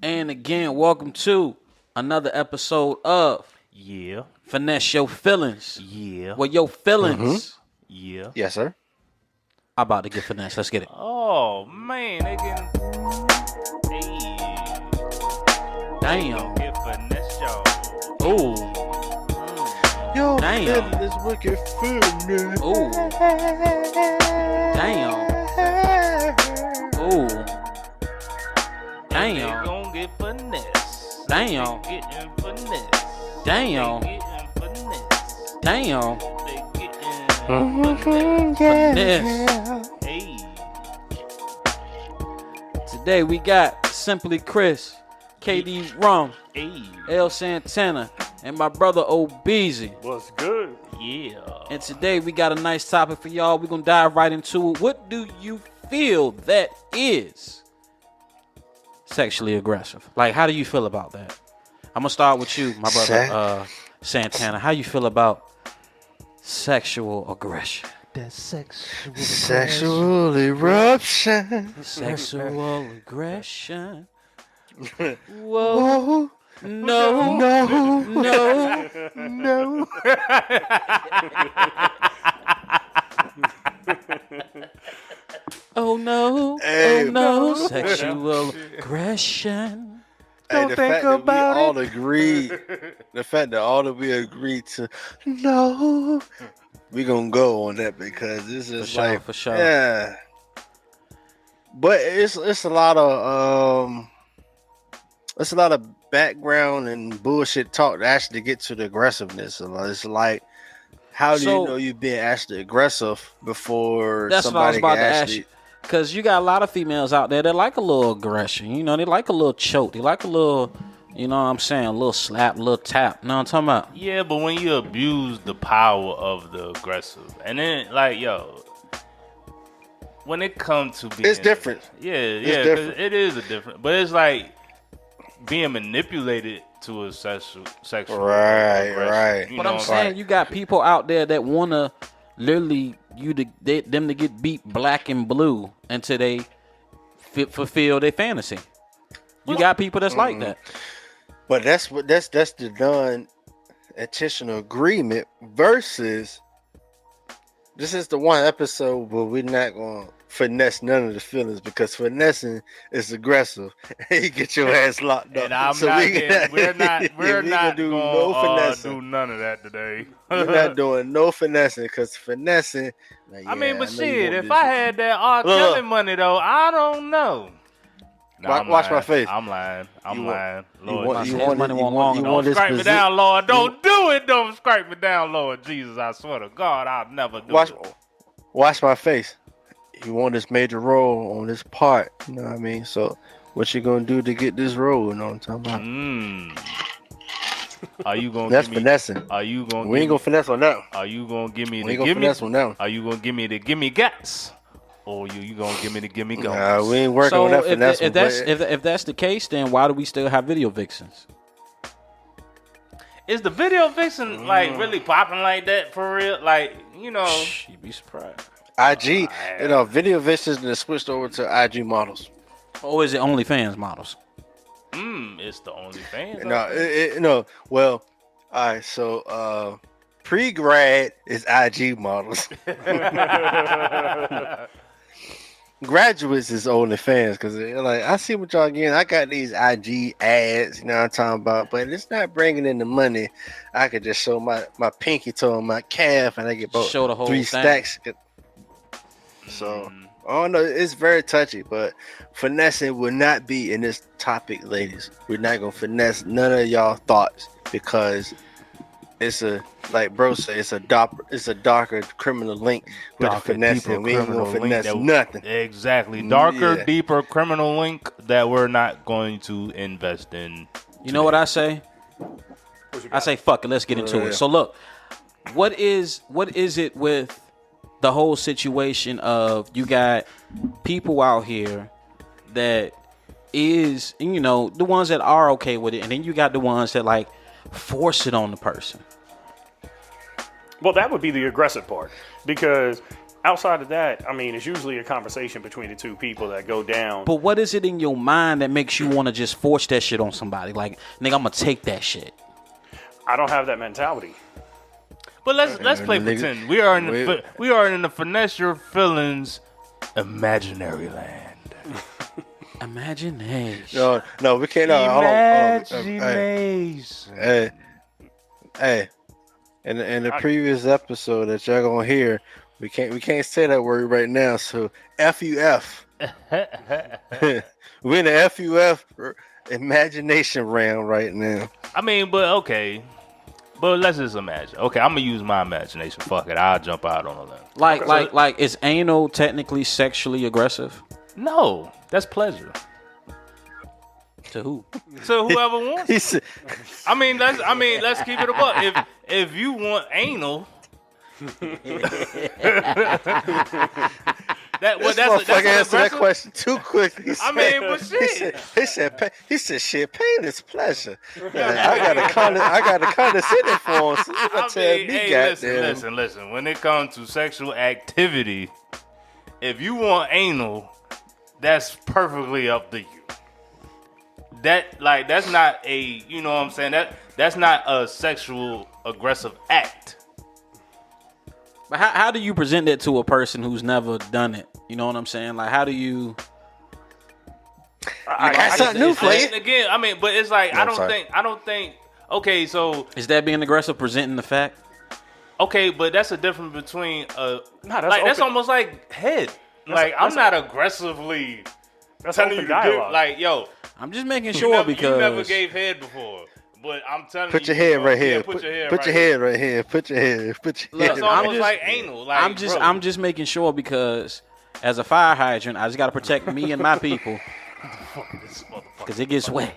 And again, welcome to another episode of Finesse Your Feelings. Well, your feelings. Yes, sir. I'm about to get finesse. Let's get it. Oh man, they getting Damn. Get finesse, y'all. Ooh. Yo, Damn. this wicked feeling. Ooh. Damn. Ooh. They Damn. gon' get finesse. Damn. They getting finesse. Damn. They getting finesse. Damn. They getting Finesse. Hey. Today we got Simply Chris, KD Rum, Hey. L Santana, and my brother Obeezy. What's good? Yeah. And today we got a nice topic for y'all. We're going to dive right into it. What do you feel that is sexually aggressive? Like, how do you feel about that? I'm going to start with you, my brother Santana. How you feel about sexual aggression? That sexual eruption. Sexual aggression. Whoa. Whoa. No. No. Oh no. Hey, Oh no. Sexual aggression. Hey, the fact that we all agreed, the fact that all of we agreed to no, we gonna go on that because this is For sure. yeah. But it's a lot of background and bullshit talk to actually get to the aggressiveness. It's like, how do you know you've been actually aggressive before that's somebody what I was about can to actually? ask you. Because you got a lot of females out there that like a little aggression. You know, they like a little choke. They like a little, you know what I'm saying, a little slap, a little tap. You know what I'm talking about? Yeah, but when you abuse the power of the aggressive, and then like, yo, when it comes to being, It's different. Yeah, different. it is a different. But it's like being manipulated to a sexual Right. aggression, you But know I'm what saying you got people out there that want to literally them to get beat black and blue until they fulfill their fantasy. You got people that's like that. But that's the non-intentional agreement versus this is the one episode where we're not gonna finesse none of the feelings because finessing is aggressive. You get your ass locked up. And I'm So not. we're We're not do gonna no finessing. do none of that today. We're not doing no finessing because finessing. Like, I mean, but know you shit, want if this. I had that R. Kelly money though, I don't know. Nah, I'm Watch my lying. face. I'm lying. You lying. You Lord, want His money won't long enough. don't this scrape me posi- down, Lord. Don't do it. Don't scrape me down, Lord Jesus. I swear to God, I'll never do it. Watch my face. You want this major role on this part, you know what I mean? So what you gonna do to get this role? You know what I'm talking about? Are you gonna That's give me? finessing. Are you gonna? We ain't gonna finesse on that. Are you gonna give me We the ain't gonna give me? finesse on that one. Are you gonna give me the give me gas? Or you gonna give me the give me guns? Nah, we ain't working on So that finesse. if that's the case, then why do we still have video vixens? Is the video vixen like really popping like that for real? Like, you know, You'd be surprised. IG, video vixens and switched over to IG models. Or is it OnlyFans models? it's the only fans. No. Well, all right. So pre-grad is IG models. Graduates is OnlyFans because like I see what y'all getting. I got these IG ads, you know what I'm talking about, but it's not bringing in the money. I could just show my pinky toe and my calf, and I get about Show the whole 3 thing. stacks. So I don't know. It's very touchy, but finessing will not be in this topic, ladies. We're not gonna finesse none of y'all thoughts because it's a, like bro said, it's a darker criminal link with the finessing. We ain't gonna finesse nothing. Exactly. Darker, Yeah. deeper criminal link that we're not going to invest in. You know what I say? I say fuck it. Let's get into Yeah. it. So look, what is it with the whole situation of you got people out here that is, you know, the ones that are okay with it, and then you got the ones that like force it on the person. Well, that would be the aggressive part because outside of that, I mean, it's usually a conversation between the two people that go down. But what is it in your mind that makes you want to just force that shit on somebody? Like, nigga, I'm gonna take that shit. I don't have that mentality. But let's play pretend. We are in the finesse your feelings imaginary land. Imagination. No, we can't. Hold on. Imagination. Hey. In the previous episode that y'all gonna hear, we can't say that word right now. So FUF. We're in the FUF imagination round right now. I mean, but okay. But let's just imagine. Okay, I'm gonna use my imagination. Fuck it, I'll jump out on a limb. Like, is anal technically sexually aggressive? No, that's pleasure. To who? To whoever wants. He said, Let's keep it a buck. If you want anal, this motherfucker answered that question too quickly. But shit. He said, shit, pain is pleasure. I got to condescend it for him. So you gonna tell me, goddamn. Listen. When it comes to sexual activity, if you want anal, that's perfectly up to you. That's not a, you know what I'm saying? That's not a sexual aggressive act. But how do you present that to a person who's never done it? You know what I'm saying? Like, how do you? I got something new for you. Again, but it's like I don't think. Okay, so is that being aggressive, presenting the fact? Okay, but that's a difference between that's almost like head. I'm not aggressively. That's open dialogue. Like, yo, I'm just making sure because you never gave head before. But I'm telling you, put your head right here. Put your head right here. Put your head. That's almost like anal. Like, I'm just making sure because as a fire hydrant, I just got to protect me and my people. Because it gets wet.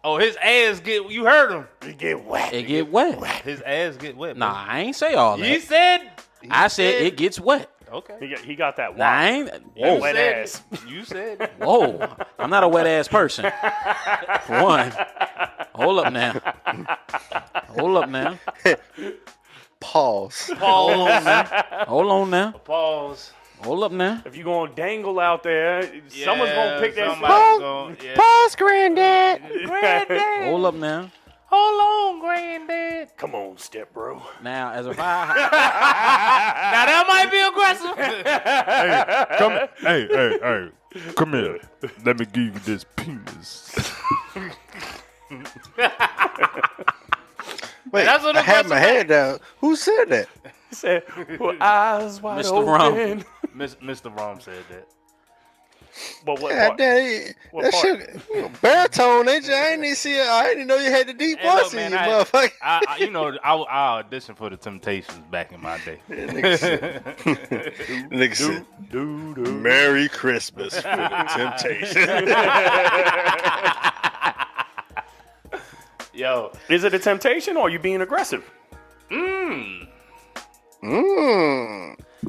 Oh, his ass get. You heard him. It get wet. It get wet. His ass get wet. Nah, I ain't say all that. You said. I said it gets wet. Okay. He got that Nah, I ain't. Whoa. wet ass. You said. Whoa. I'm not a wet ass person. For one. Hold up now. Pause. Hold on now. Pause. Hold up now. If you gonna dangle out there, someone's gonna pick that shit. Pause, granddad. Hold up now. Hold on, granddad. Come on, step bro. Now, as a fire now that might be aggressive. Hey, come here. Let me give you this penis. Wait, That's what I had my head down. Who said that? He said, well, eyes wide Mr. open. Rum. Mr. Rom said that. But what God part? damn, What that part? shit, baritone, ain't you? I didn't know you had the deep Hey, look, voice in man, you, motherfucker. I auditioned for the Temptations back in my day. Nigga said, Merry Christmas for the Temptation. Yo, Is it a temptation or are you being aggressive?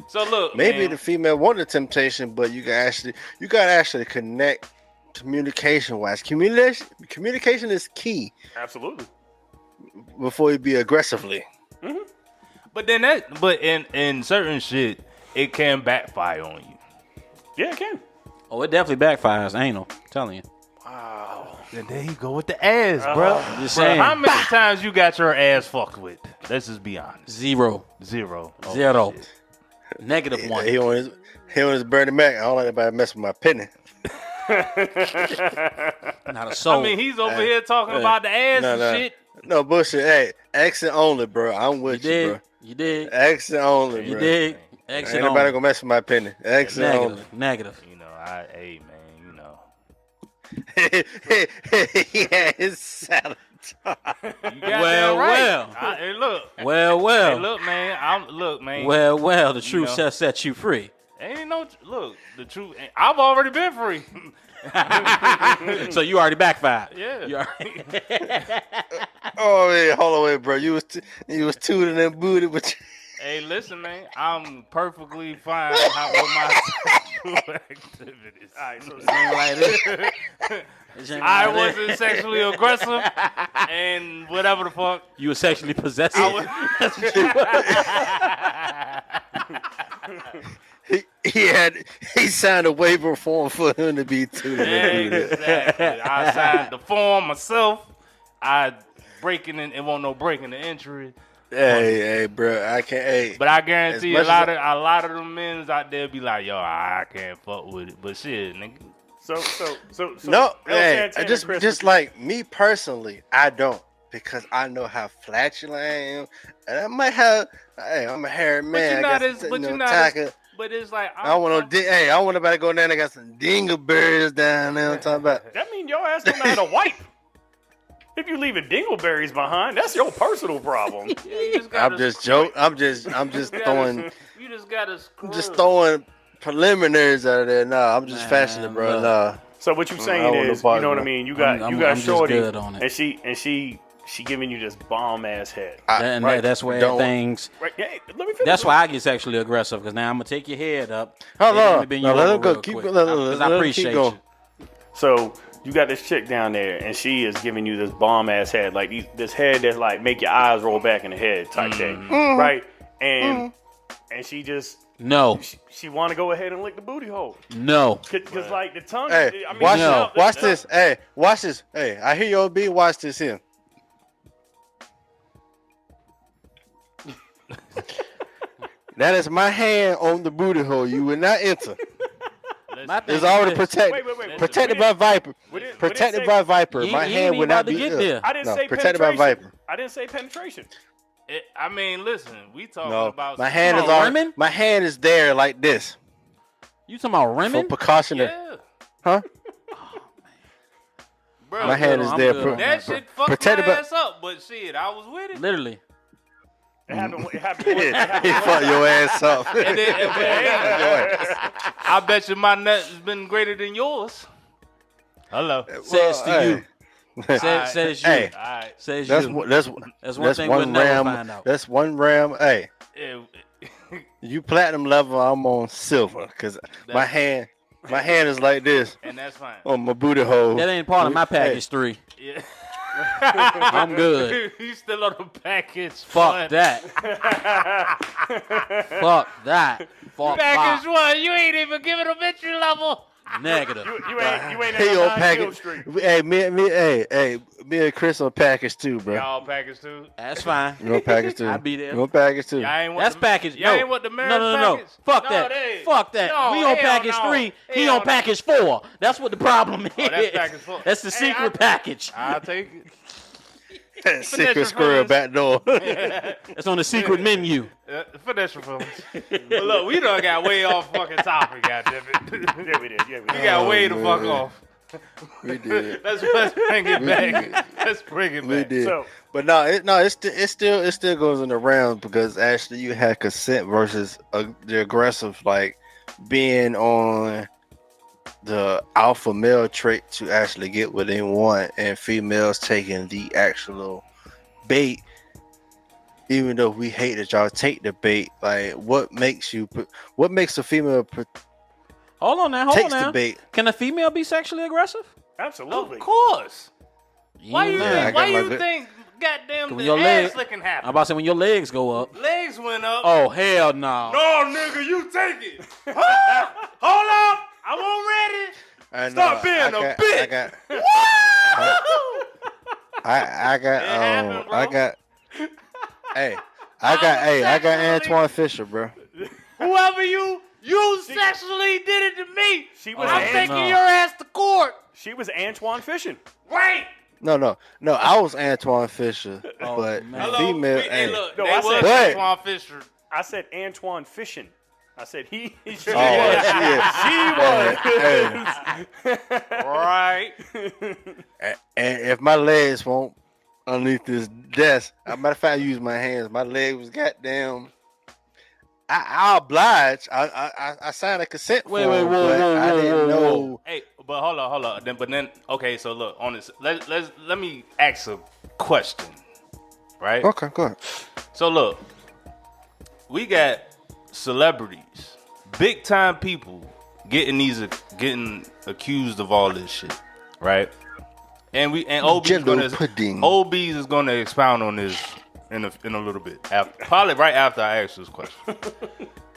So look, Maybe man, the female wanted temptation, but you gotta actually connect communication wise. Communication is key Absolutely. before you be aggressively. but in certain shit, it can backfire on you. Yeah, it can. Oh, it definitely backfires. Anal. I'm telling you. Wow. And there you go with the ass, bro. Just Bro, saying. how many times you got your ass fucked with? Let's just be honest. Zero. Zero. Oh, Zero. shit. Negative one. He on his Bernie Mac. I don't like anybody mess with my penny. Not a soul. I mean, he's over here talking about the ass and shit. No bullshit. Hey, exit only, bro. I'm you with you, did. bro. You did. Exit only, You bro. did. Ain't Exit nobody on. gonna mess with my penny. Exit only. Negative. You know, hey man, you know. He had his salad. You got Well, that right. well. Hey, look. Well. Hey, look, man. Well. The truth know. shall set you free. Ain't no look. The truth. I've already been free. So you already backfired. Yeah. You already- Oh yeah, hold on, wait, bro. You was tooting and booty, but Hey, listen, man. I'm perfectly fine with my sexual activities. All right, so Ain't like this. This ain't I like this. wasn't sexually aggressive and whatever the fuck. You were sexually possessive. I was, he signed a waiver form for him to be too. Exactly. I signed the form myself. I breaking in. It won't no breaking the injury. Hey, bro, I can't. Hey, But I guarantee as a much lot of them men out there be like, yo, I can't fuck with it. But shit, nigga. So no, El hey, Santana, Chris, just like me personally, I don't because I know how flatulent I am, and I might have. Hey, I'm a hairy man. But it's like I don't want no. Hey, I don't want nobody go down there. Got some dingleberries down there. I'm talking about. that mean your ass don't know how to wipe. If you leaving dingleberries behind, that's your personal problem. I'm just joking. I'm just throwing. You just gotta. I'm just throwing preliminaries out of there. Nah, I'm just fashioning, bro. Nah. So what you saying is, you know what I mean? You got shorty, and she giving you this bomb ass head. That's where things. Right, yeah, let me finish. That's why I get sexually aggressive because now I'm gonna take your head up. Hold on, let him go. Keep going. Because I appreciate you. So you got this chick down there, and she is giving you this bomb ass head, like this head that's like make your eyes roll back in the head type thing, right? And she just. No. She want to go ahead and lick the booty hole. No. Because like the tongue. Hey, I mean, watch this. Hey, watch this. Hey, I hear your beat. Watch this here. That is my hand on the booty hole. You will not enter. It's already protected. Wait. Protected by Viper. Protected by Viper. My hand would not be there. I didn't say protected by penetration. Viper. I didn't say penetration. I mean, listen, we talking No, about my hand is on. rimming? My hand is there like this You talking about for rimming? precautionary. Yeah. Huh? Bro, My hand is I'm there. good on that shit fucked protected my by- ass up, but shit, I was with it. Literally. It happened. He fucked your ass up. And then, I bet you my nut has been greater than yours. Hello. Says to hey. you. Says you. Hey, All right. Says that's you. one- that's one thing we'll never find out. That's one ram. Hey, Yeah, you platinum level, I'm on silver because my hand is like this and that's fine. on my booty hole. That ain't part of my package 3. Yeah. I'm good. He's still on the package. Fuck that. Fuck that. Fuck Package that. 1. You ain't even giving a entry level. Negative. You ain't Hey, at on 9 package. Street. Hey, me and Chris on package 2, bro. Y'all package 2. That's fine. You on package 2? I'll be there. You on package 2? Y'all ain't That's package. Y'all No. ain't what the marriage No. package? Fuck No, that. they- Fuck that. No, We on hell package no. 3. He Hell on no. package 4. That's what the problem is. that's package 4. That's the Hey, secret package. I'll take it. Secret squirrel back door. It's on the secret menu. Finesse films. But look, we done got way off fucking topic, goddammit. Yeah, we did. We got way the fuck off. We did. Let's bring it back. Let's bring it We back. did. So But it still goes in the round because actually you had consent versus the aggressive, like being on the alpha male trait to actually get what they want, and females taking the actual bait. Even though we hate that y'all take the bait, like what makes a female Hold on now. takes the bait? Can a female be sexually aggressive? absolutely. Of course. Why you Yeah, I think? got Why my you good- think? Goddamn, When the your ass leg- licking I'm happened. about to say when your legs go up. Legs went up. Oh hell no. No, nigga, you take it. Huh? Hold up. I won't ready. I know, Stop being a bitch. I got happened, bro. I got Antoine Fisher, bro. Whoever you sexually did it to me. She was I'm Ant- taking no. your ass to court. She was Antoine fishing. Right. No, I was Antoine Fisher, Oh, but man. Hello. female. Hey, Hey, look, No, they I was said- What? Antoine Fisher. I said Antoine fishing. I said he. She oh was. shit. Right. And if my legs won't underneath this desk, as a matter of fact, I use my hands. My leg was goddamn. I oblige. I signed a consent Wait, form, whoa, but whoa, I whoa, didn't whoa, know. whoa. Hey, but hold on. Then okay. So look on this. Let me ask a question. Right. Okay, go ahead. So look, we got celebrities, big time people getting accused of all this shit, right? And OB's Jello pudding. is gonna expound on this in a little bit, probably right after I ask this question.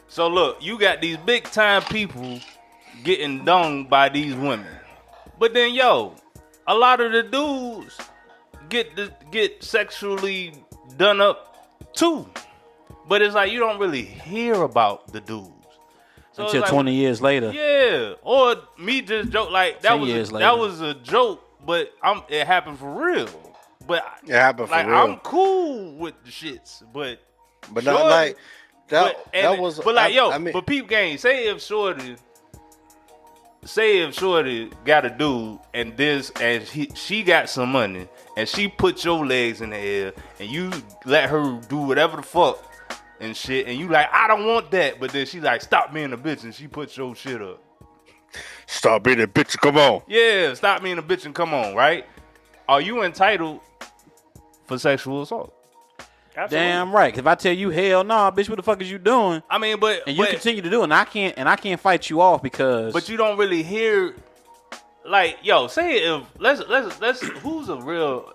So look, you got these big time people getting done by these women, but then a lot of the dudes get sexually done up too. But it's like you don't really hear about the dudes. So Until like, 20 years later. Yeah, or me just joke like that 10 was years that later. was a joke, but it happened for real. But It happened for like real. I'm cool with the shits, but But not like that. but, That and- was. but like I mean, but peep game. Say if Shorty got a dude and she got some money and she put your legs in the air and you let her do whatever the fuck and shit and you like I don't want that, but then she like stop being a bitch and she puts your shit up. stop being a bitch. Come on. Yeah, stop being a bitch and come on, right? Are you entitled for sexual assault? Absolutely. Damn right. 'Cause if I tell you hell nah, bitch, what the fuck is you doing? I mean, but And you continue to do it, and I can't fight you off because. But you don't really hear, like, say if let's who's a real.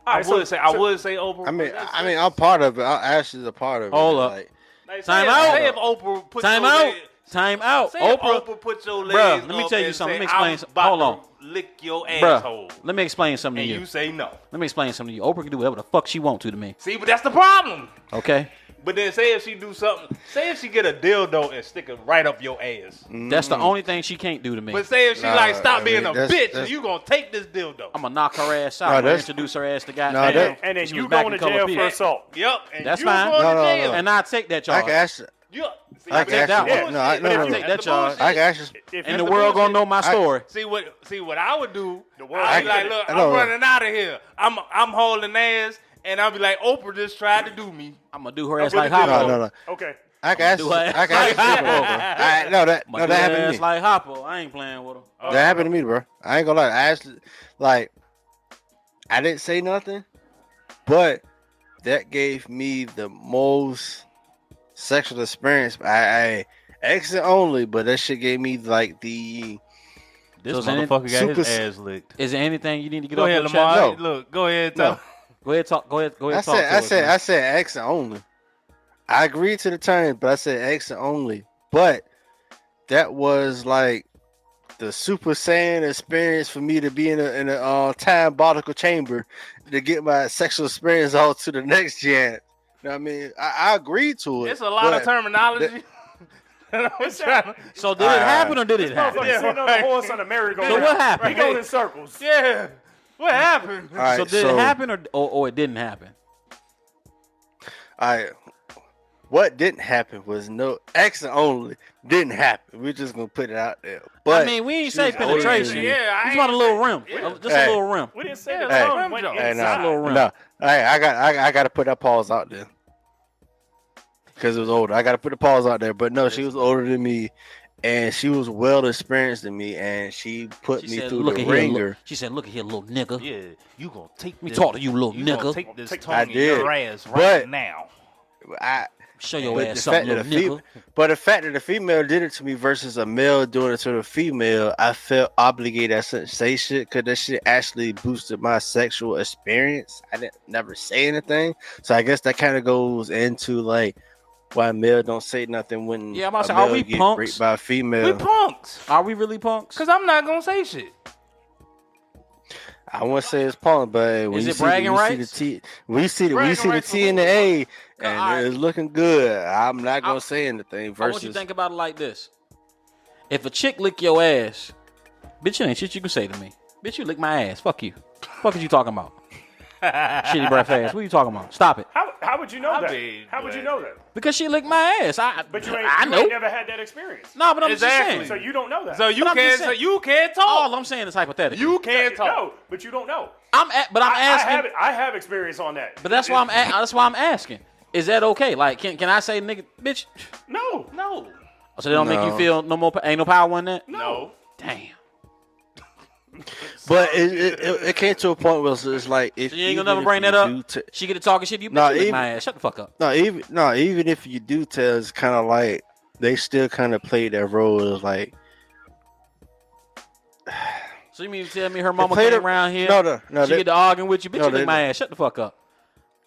I would say Oprah. I mean, I'm part of it. Ashley's a part of it. Hold up. Like, Like, Time say, out. Say if Oprah put Time your out. leg- Time out. Say if Oprah. Oprah put your legs Bruh, let me up tell you and something. say, Let me explain I'm something. about Hold to on. lick your Bruh, asshole, let me explain something and to you you. say no. Let me explain something to you. Oprah can do whatever the fuck she want to me. See, but that's the problem. Okay? But then say if she do something, say if she get a dildo and stick it right up your ass. That's the only thing she can't do to me. But say if she like stop I being mean, a that's- bitch and that's- you gonna take this dildo. I'm gonna knock her ass No, out. I'm gonna that's- introduce her ass to No, goddamn. that- And then she you was back going in to Color jail Pig. for assault. Yep. And That's you fine. going No, to no, jail. no. And I take that I charge. can Ashley. See, I can take that actually. one. No, I, no, I no, take no. that charge. I can actually. If And you- the world gonna know my I- story. See what I would do. world- I'd be I- like, look, I I'm know. running out of here. I'm hauling ass, and I'll be like, Oprah just tried to do me. I'm gonna do her ass really like do. Hoppo. No. Okay. I can actually. do her I can ass actually. like Bro. No, that I'm gonna do happened her to ass me. like Hoppo. I ain't playing with her. That happened to me, bro. I ain't gonna lie. I actually, like, I didn't say nothing, but that gave me the most sexual experience. I exit only, but that shit gave me like the. This So is there motherfucker got super- his ass licked. Is there anything you need to get Go off ahead, your Lamar. chest? No. Look, go ahead. No. Tell. Go ahead, talk. Go ahead. I Talk to us, man. I said exit only. I agreed to the terms, but I said exit only. But that was like the Super Saiyan experience for me to be in a time particle chamber to get my sexual experience all to the next gen. You know what I mean? I agreed to it. It's a lot of but terminology. And I'm trying to- So did it happen or did it happen? Motherfucker Yeah, sitting on right. a horse on a merry-go-round. So what happened? He going in circles. Yeah. What happened? All right, So did it happen or it didn't happen? All right. What didn't happen was no exit only didn't happen. We're just gonna put it out there. But I mean, we ain't say she's older than penetration. me. Yeah, I It's about a ain't little say- rim. yeah. Just Hey. a little rim. We didn't say Yeah, the hey. tongue went Hey, Hey, inside. a little rim. no. Hey, I got to put that pause out there because it was older. I got to put the pause out there. But no, she was older than me, and she was well experienced than me, and she put She me said, through "Look the at here, ringer. she said, "Look at here, little nigga. Yeah, you gonna take Let me this, talk to you, little you gonna nigga. take this I tongue in did. your ass right But- now. I, Show your but ass the something, fact that little nigga." but the fact that the female did it to me versus a male doing it to the female, I felt obligated. I shouldn't say shit because that shit actually boosted my sexual experience. I didn't never say anything, so I guess that kind of goes into like why male don't say nothing when Yeah, I'm about to a say, are male we get punks? raped by a female. We punks. Are we really punks? Cause I'm not gonna say shit. I won't say it's punk, but when Is you it see, bragging when you rights? see the T, when you see the Bragging rights for T and the who? A, Alright. and it's looking good, I'm not gonna say anything. I want Versus, you to think about it like this: if a chick lick your ass, bitch, it ain't shit you can say to me. Bitch, you lick my ass. Fuck you. Fuck is you talking about? Shitty breath ass. What are you talking about? Stop it. How would you know I that? mean, How would you but- know that? Because she licked my ass. But you I ain't, know. you ain't never had that experience. No, but I'm Exactly. just So saying. you don't know that. So you But I'm just can't. So saying- you can't talk. All I'm saying is hypothetical. You can't talk. No, but you don't know. I'm asking. I have experience on that. But that's why that's why I'm asking. Is that okay? Like, can I say, nigga, bitch? No. No. So they don't make you No. feel no more. Ain't no power in that. No. Damn. but it came to a point where it's like if You ain't gonna even never bring if that you up. do She get to talking shit. You No, bitch, you lick even- my ass. Shut the fuck up. even if you do tell, it's kind of like they still kind of play that role as like So you mean to tell me her mama played came it- around here? no, she get to arguing with you, bitch. no, you lick they- my ass. Shut the fuck up.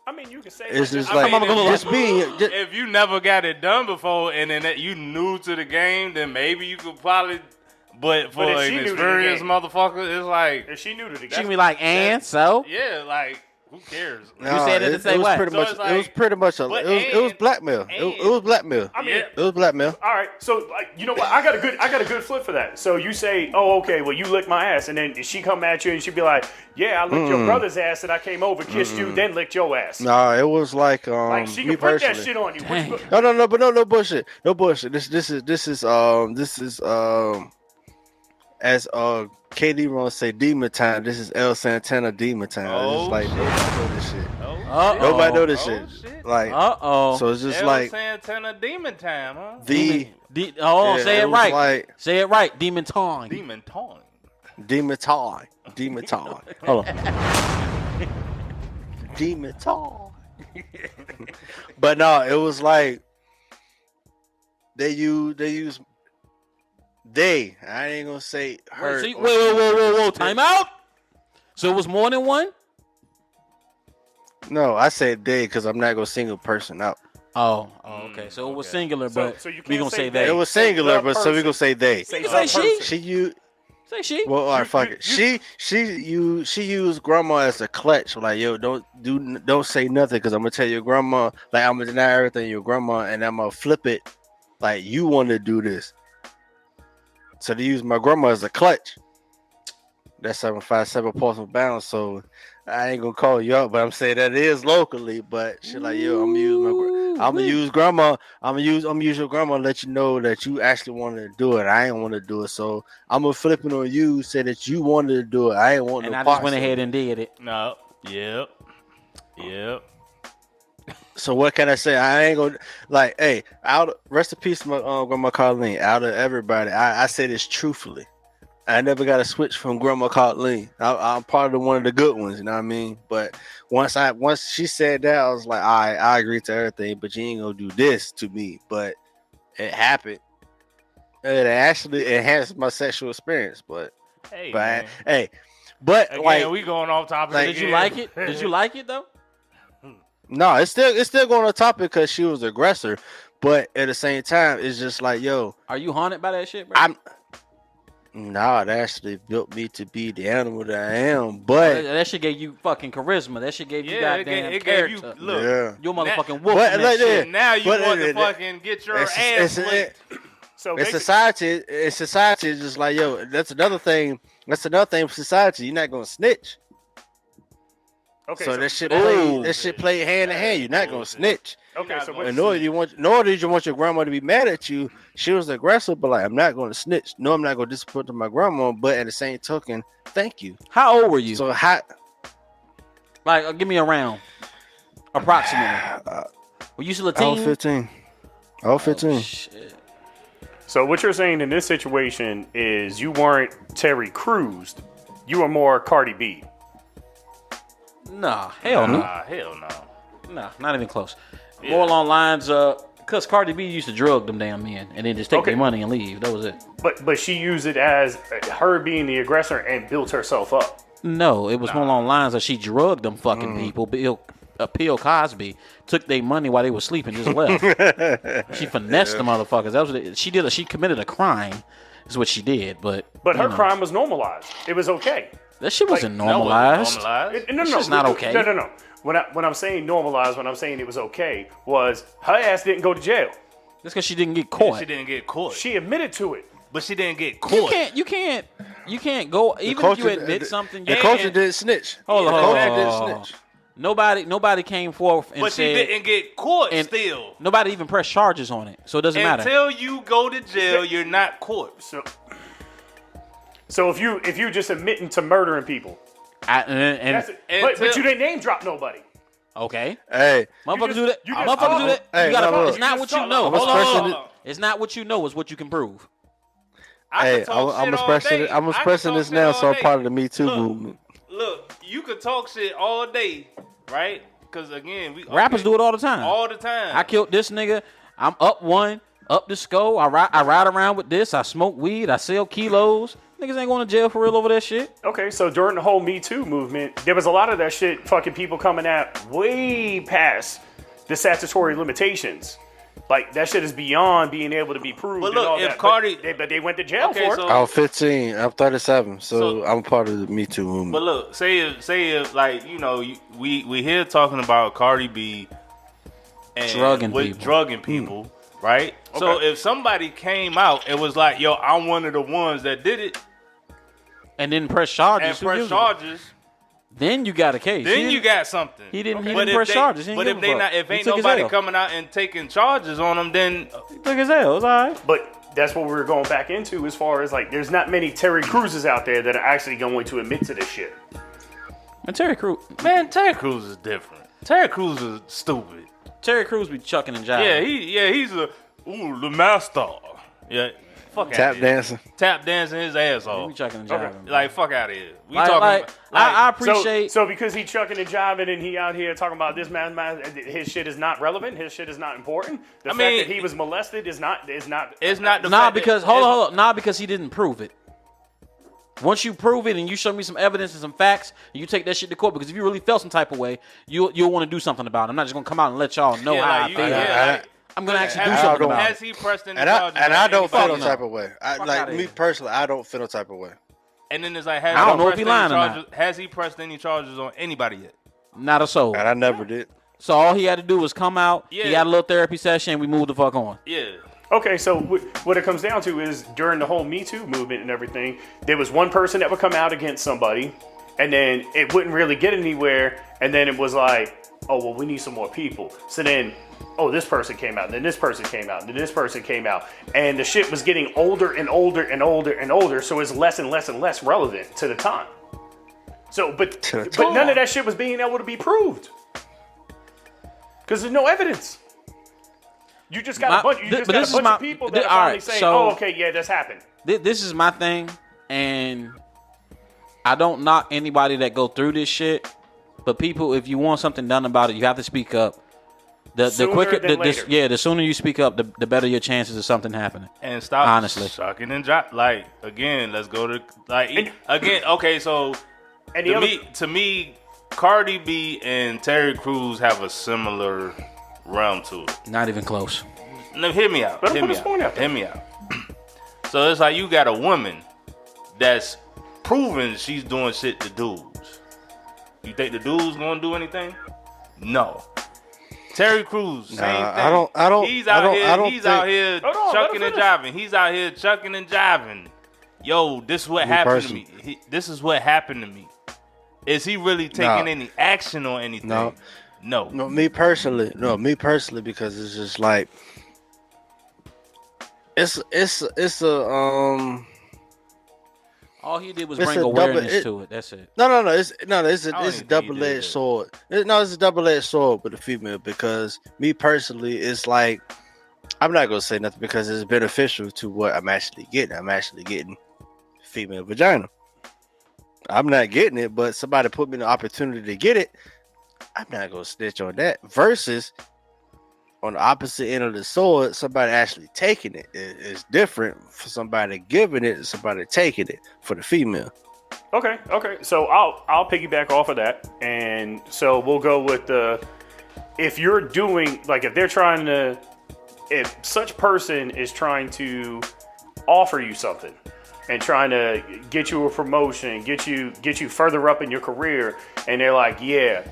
I mean, you can say It's just I like mean, just being. Just, if you never got it done before and then that you new to the game, then maybe you could probably. But for if an she new to the experienced game- motherfucker, it's like, if she knew to the She game. can be like, and so yeah, like who cares? no, said it the same was way. pretty So much. it's It was like- pretty much. but It was blackmail. It was blackmail. I mean, Yeah. It was blackmail. all right. So, like, you know what? I got a good flip for that. So you say, oh, okay, well, you licked my ass, and then she come at you and she be like, yeah, I licked your brother's ass, and I came over, kissed you, then licked your ass. No, it was like Like she me can put that personally. shit on you. Dang. No, but no bullshit. No bullshit. This is as KD Ron say demon time. This is El Santana demon time. Oh, It's like shit. nobody know this shit. Uh-oh. Nobody know this Oh, shit. shit. Like Uh-oh. so it's just El like Santana Demon Time, huh? the say it was right. like Say it right. Demon Tong. Demon Time. demon time. Demon time. Hold on. Demon time. But no, it was like they use I ain't gonna say her. Wait, whoa. Time out. So it was more than one? No, I said they because I'm not gonna single person out. Oh, okay. So it was singular, but so you we can't gonna say say they. It they. was singular, the but so we person. gonna say they. Say You can say the she. person. She you Say she. well, all right, fuck it. She used grandma as a clutch. Like, yo, don't say nothing because I'm gonna tell your grandma. Like, I'm gonna deny everything to your grandma, and I'm gonna flip it. Like, you want to do this. So they use my grandma as a clutch. That's 757 postal bounds. So I ain't gonna call you out, but I'm saying that it is locally. But shit, like, yo, I'm gonna use grandma. I'm gonna use your grandma and let you know that you actually wanted to do it. I ain't want to do it, so I'm gonna flip it on you. Say that you wanted to do it. I ain't want And no I just parts went of ahead it. and did it. No. Yep. So what can I say? I ain't gonna like. Hey, rest in peace, to my grandma Colleen. Out of everybody, I say this truthfully. I never got a switch from Grandma Colleen. I'm part of one of the good ones, you know what I mean? But once she said that, I was like, all right, I agree to everything, but you ain't gonna do this to me. But it happened. It actually enhanced my sexual experience. But Hey, but man. but Again, like we going off topic. like, Did you again. like it? Did you like it though? no, it's still going on topic because she was the aggressor. But at the same time, it's just like, yo, Are you haunted by that shit, bro? Nah, it actually built me to be the animal that I am. But that shit gave you fucking charisma. That shit gave you Yeah, goddamn it gave you character. look. yeah. Your motherfucking wolf. But in that like shit. that- Now you But want to it- fucking get your it's- ass it's- licked. So In basically, society is just like, yo, that's another thing. That's another thing for society. You're not gonna snitch. okay, So so, that shit play hand in hand. You're not gonna snitch. okay, so what, And nor did you want your grandma to be mad at you. She was aggressive, but like, I'm not gonna snitch. No, I'm not gonna disappoint my grandma. But at the same token, thank you. How old were you? So how? Like, give me a round, approximately. Were you still a I was teen? 15. I was 15. Shit. so what you're saying in this situation is you weren't Terry Crews, you were more Cardi B. Nah, hell no. Nah, hell no. Nah, not even close. More along lines, because Cardi B used to drug them damn men and then just take Okay. their money and leave. That was it. But she used it as her being the aggressor and built herself up. No, it was more along lines that she drugged them fucking people. Bill Cosby took their money while they were sleeping, just left. She finessed the motherfuckers. That was she did. She committed a crime. Is what she did. But But her know, crime was normalized. It was okay. that shit wasn't That wasn't normalized. normalized. No, It's just not okay. No. When I'm saying normalized, when I'm saying it was okay, was her ass didn't go to jail. That's because she didn't get Yeah, caught. she didn't get caught. She admitted to it. But she didn't get You caught. you can't go. Even if you admit something, The you culture can't. didn't snitch. Hold on, The hold culture on. didn't snitch. Nobody came forth and But she said. didn't get caught and still. Nobody even pressed charges on it, so it doesn't matter. Until you go to jail, you're not caught. So if you just admitting to murdering people, that's it. But you didn't name drop nobody. Okay, Hey, motherfuckers do that. you just Motherfuckers do that. Hey, You gotta, no, it's not you what just you know. talk- Hold I'm on, expressing hold on. It's not what you know. It's what you can prove. hey, I'm expressing this now, so I'm part of the Me Too Look. movement. Look, you could talk shit all day, right? Because again, Rappers do it all the time. all the time. I killed this nigga. I'm up one, up the skull. I ride around with this. I smoke weed. I sell kilos. Niggas ain't going to jail for real over that shit. Okay, so during the whole Me Too movement, there was a lot of that shit fucking people coming out way past the statutory limitations. Like, that shit is beyond being able to be proved. But look, and all if that. Cardi- But they went to jail Okay, for so- it. I'm 15. I'm 37. So So- I'm part of the Me Too movement. But look, say if like, you know, we here talking about Cardi B and drugging people, right? So Okay. if somebody came out and was like, yo, I'm one of the ones that did it And then press charges. and who press gives a- charges, Then you got a case. then you got something. He didn't But press if charges. He didn't but give if a they fuck. not, if He ain't took his nobody L. coming out and taking charges on them, then He took his L. It was all right. But that's what we were going back into as far as, like, there's not many Terry Cruzes out there that are actually going to admit to this shit. And Terry Crews is different. Terry Crews is stupid. be chucking and jiving. He's the master. Yeah, fuck Tap outta here. dancing. Tap dancing his ass He off. be chucking and jiving. Like, fuck out of here. We Like, talking like, about, I like, appreciate. So because he chucking and jiving and he out here talking about this man, his shit is not relevant. His shit is not important. The fact mean, that he was molested is not. it's not the Nah, fact that- because hold on. Nah, because he didn't prove it. Once you prove it and you show me some evidence and some facts, and you take that shit to court, because if you really felt some type of way, you'll want to do something about it. I'm not just gonna come out and let y'all know Yeah, how like, I you- feel. yeah, like, I'm gonna actually do has- something about Has it. he pressed any And charges? I don't feel no anybody? type of way. Fuck Like outta me here. personally, I don't feel no type of way. And then it's like, has I don't he know if pressed he any lying or not. charges? Has he pressed any charges on anybody yet? Not a soul. And I never did. So all he had to do was come out. Yeah. He had a little therapy session. We moved the fuck on. Yeah. Okay, so what it comes down to is during the whole Me Too movement and everything, there was one person that would come out against somebody, and then it wouldn't really get anywhere, and then it was like, oh, well, we need some more people. So then, oh, this person came out, and then this person came out, and then this person came out, and the shit was getting older and older and older and older, so it's less and less and less relevant to the time. So, but none of that shit was being able to be proved. Because there's no evidence. You just got a bunch of people that are finally saying, "Oh, okay, yeah, this happened." This is my thing, and I don't knock anybody that go through this shit. But people, if you want something done about it, you have to speak up. The quicker, the sooner you speak up, the better your chances of something happening. And stop honestly sucking and drop. Like, again, let's go to again. Okay, so to me, Cardi B and Terry Crews have a similar realm to it. Not even close. No, hear me out. Hear me out. So it's like you got a woman that's proven she's doing shit to dudes. You think the dude's gonna do anything? No. Terry Crews, same thing. I don't. He's out here on, chucking and jiving. He's out here chucking and jiving. Yo, this is what happened to me. This is what happened to me. Is he really taking any action or anything? No. Me personally, because it's just like it's a All he did was It's bring a awareness to it. That's it. it's a even think he double-edged did sword. It's a double-edged sword with a female, because me personally, it's like I'm not gonna say nothing because it's beneficial to what I'm actually getting. I'm actually getting female vagina. I'm not getting it, but somebody put me in the opportunity to get it. I'm not gonna snitch on that. Versus on the opposite end of the sword, somebody actually taking it. It's different for somebody giving it and somebody taking it for the female. Okay. So I'll piggyback off of that, and so we'll go with if you're doing, like, if such person is trying to offer you something and trying to get you a promotion, get you further up in your career, and they're like, yeah,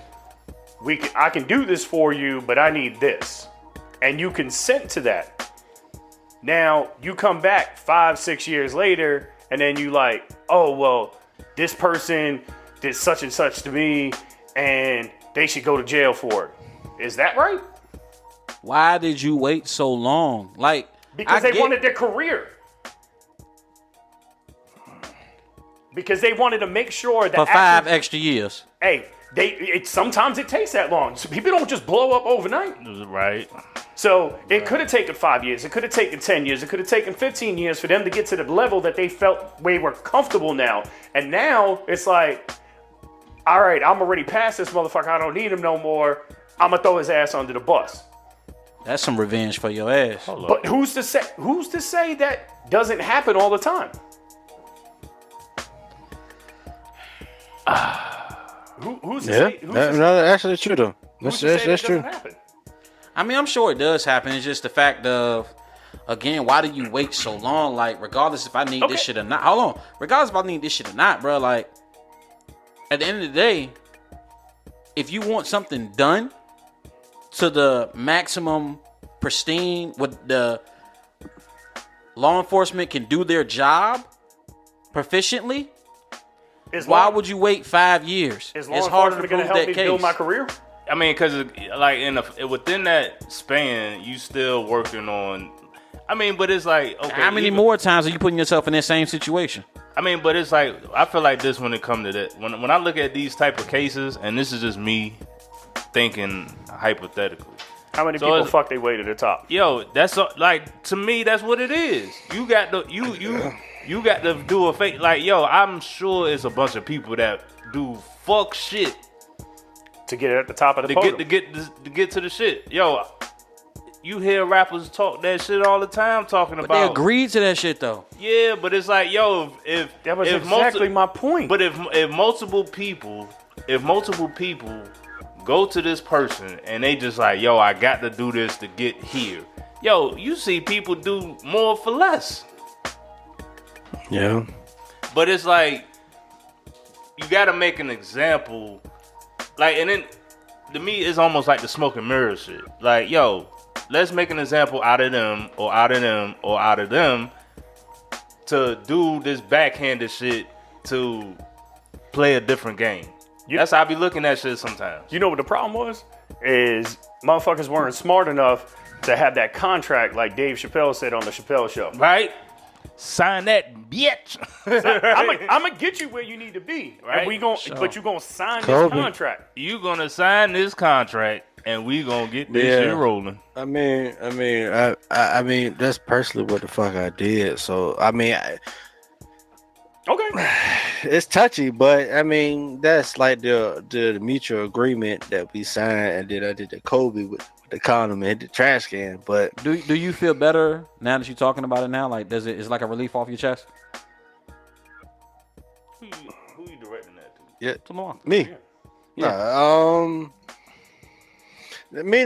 I can do this for you, but I need this. And you consent to that. Now you come back 5-6 years later, and then you like, oh, well, this person did such and such to me, and they should go to jail for it. Is that right? Why did you wait so long? Like, because they wanted their career. Because they wanted to make sure that for 5 extra years. Hey, sometimes it takes that long. So people don't just blow up overnight. Right. So it could have taken 5 years. It could have taken 10 years. It could have taken 15 years for them to get to the level that they felt they were comfortable now. And now it's like, all right, I'm already past this motherfucker. I don't need him no more. I'm gonna throw his ass under the bus. That's some revenge for your ass. But who's to say that doesn't happen all the time? Who's to Yeah, say? no, actually true though. Who's That's to say that true. doesn't happen? I mean, I'm sure it does happen. It's just the fact of, again, why do you wait so long? Like, regardless if I need this shit or not. Hold on. Regardless if I need this shit or not, bro. Like, at the end of the day, if you want something done to the maximum pristine, what the law enforcement can do their job proficiently, why would you wait 5 years? Is It's law harder to enforcement going prove to help that me build case. my career? I mean, because like within that span, you still working on. I mean, but it's like, okay. How many more times are you putting yourself in that same situation? I mean, but it's like, I feel like this when it comes to that. When I look at these type of cases, and this is just me thinking hypothetically. How many people fuck they way to the top? Yo, that's like, to me, that's what it is. You got to you got to do a fake. Like, yo, I'm sure it's a bunch of people that do fuck shit To get it at the top of the podium. to get to the shit. Yo, you hear rappers talk that shit all the time, talking But about. they agreed to that shit though. Yeah, but it's like, yo, if That was if exactly my point. But if multiple people go to this person and they just like, yo, I got to do this to get here. Yo, you see people do more for less. Yeah. But it's like, you got to make an example. Like, and then to me, it's almost like the smoke and mirror shit. Like, yo, let's make an example out of them or out of them or out of them to do this backhanded shit to play a different game. That's how I be looking at shit sometimes. You know what the problem was? Is motherfuckers weren't smart enough to have that contract like Dave Chappelle said on the Chappelle Show. Right? Sign that bitch. I'm gonna get you where you need to be, Right. But you gonna sign Kobe. this contract. You gonna sign this contract and we gonna get this shit rolling. I mean, that's personally what the fuck I did. So I mean, Okay. it's touchy, but I mean, that's like the mutual agreement that we signed, and then I did the Kobe with the condom and the trash can. But Do you feel better now that you're talking about it now? Like, is like a relief off your chest? Who you directing that to? yeah, To Lamar. me. Yeah. Me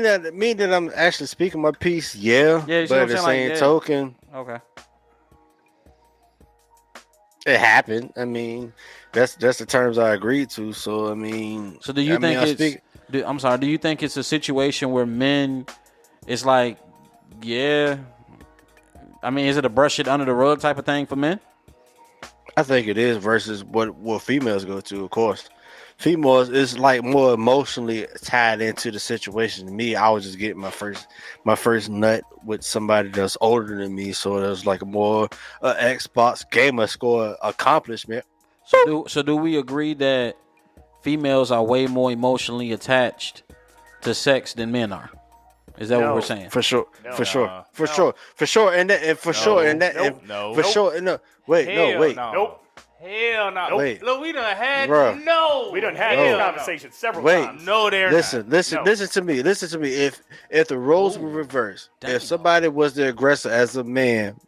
that I'm actually speaking my piece, yeah. Yeah, you see but what at I'm the saying? same Like, yeah. token, Okay. it happened. I mean, that's the terms I agreed to. So I mean, So do you think I'm sorry. Do you think it's a situation where men, it's like, yeah. I mean, is it a brush it under the rug type of thing for men? I think it is versus what females go to. Of course, females is like more emotionally tied into the situation. To me, I was just getting my first nut with somebody that's older than me, so it was like a more Xbox gamer score accomplishment. So do we agree that females are way more emotionally attached to sex than men are? Is that what we're saying? For sure, No. for sure, Nah. for No. sure, for sure, and that, and for sure, and that, and No. for sure, no, wait, no, Hell wait, no. Nope. Hell no. Nope. Wait. Look, we done had Bruh. no. We done had No. this conversation several Wait. times. No, they're listen, not. listen to me. If the roles were reversed, Damn. if somebody was the aggressor as a man,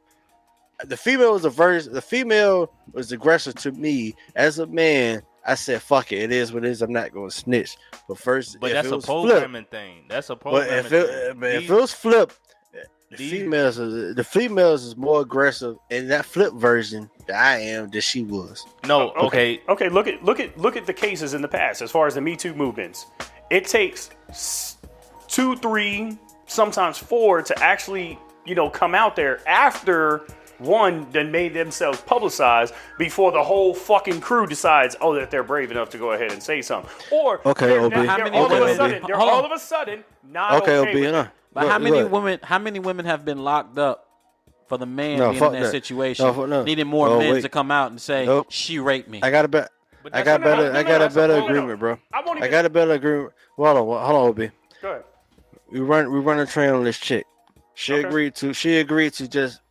the female was the female was the aggressor to me as a man. I said, "Fuck it, it is what it is. I'm not going to snitch." But first, But if that's it a was flipped, programming thing. That's a but programming if thing. it was flipped, the these- females is more aggressive in that flip version than I am than she was. No, okay. Okay, look at the cases in the past as far as the Me Too movements. It takes 2, 3, sometimes 4 to actually, come out there after one then made themselves publicized before the whole fucking crew decides, that they're brave enough to go ahead and say something. Or Okay, they're, OB. they're How many all of a women- sudden, they're Hold on. all of a sudden not Okay, okay OB, with it. But Look, how many look. women have been locked up for the man No, being fuck in that that. situation, No. needing more Oh, men wait. to come out and say Nope. she raped me? I got a bet. But I that's got not- better. I got a that's a better hold on. agreement, bro. I won't I even- got a better agreement. Well, hold on, OB. Go ahead. We run a train on this chick. She Okay. agreed to just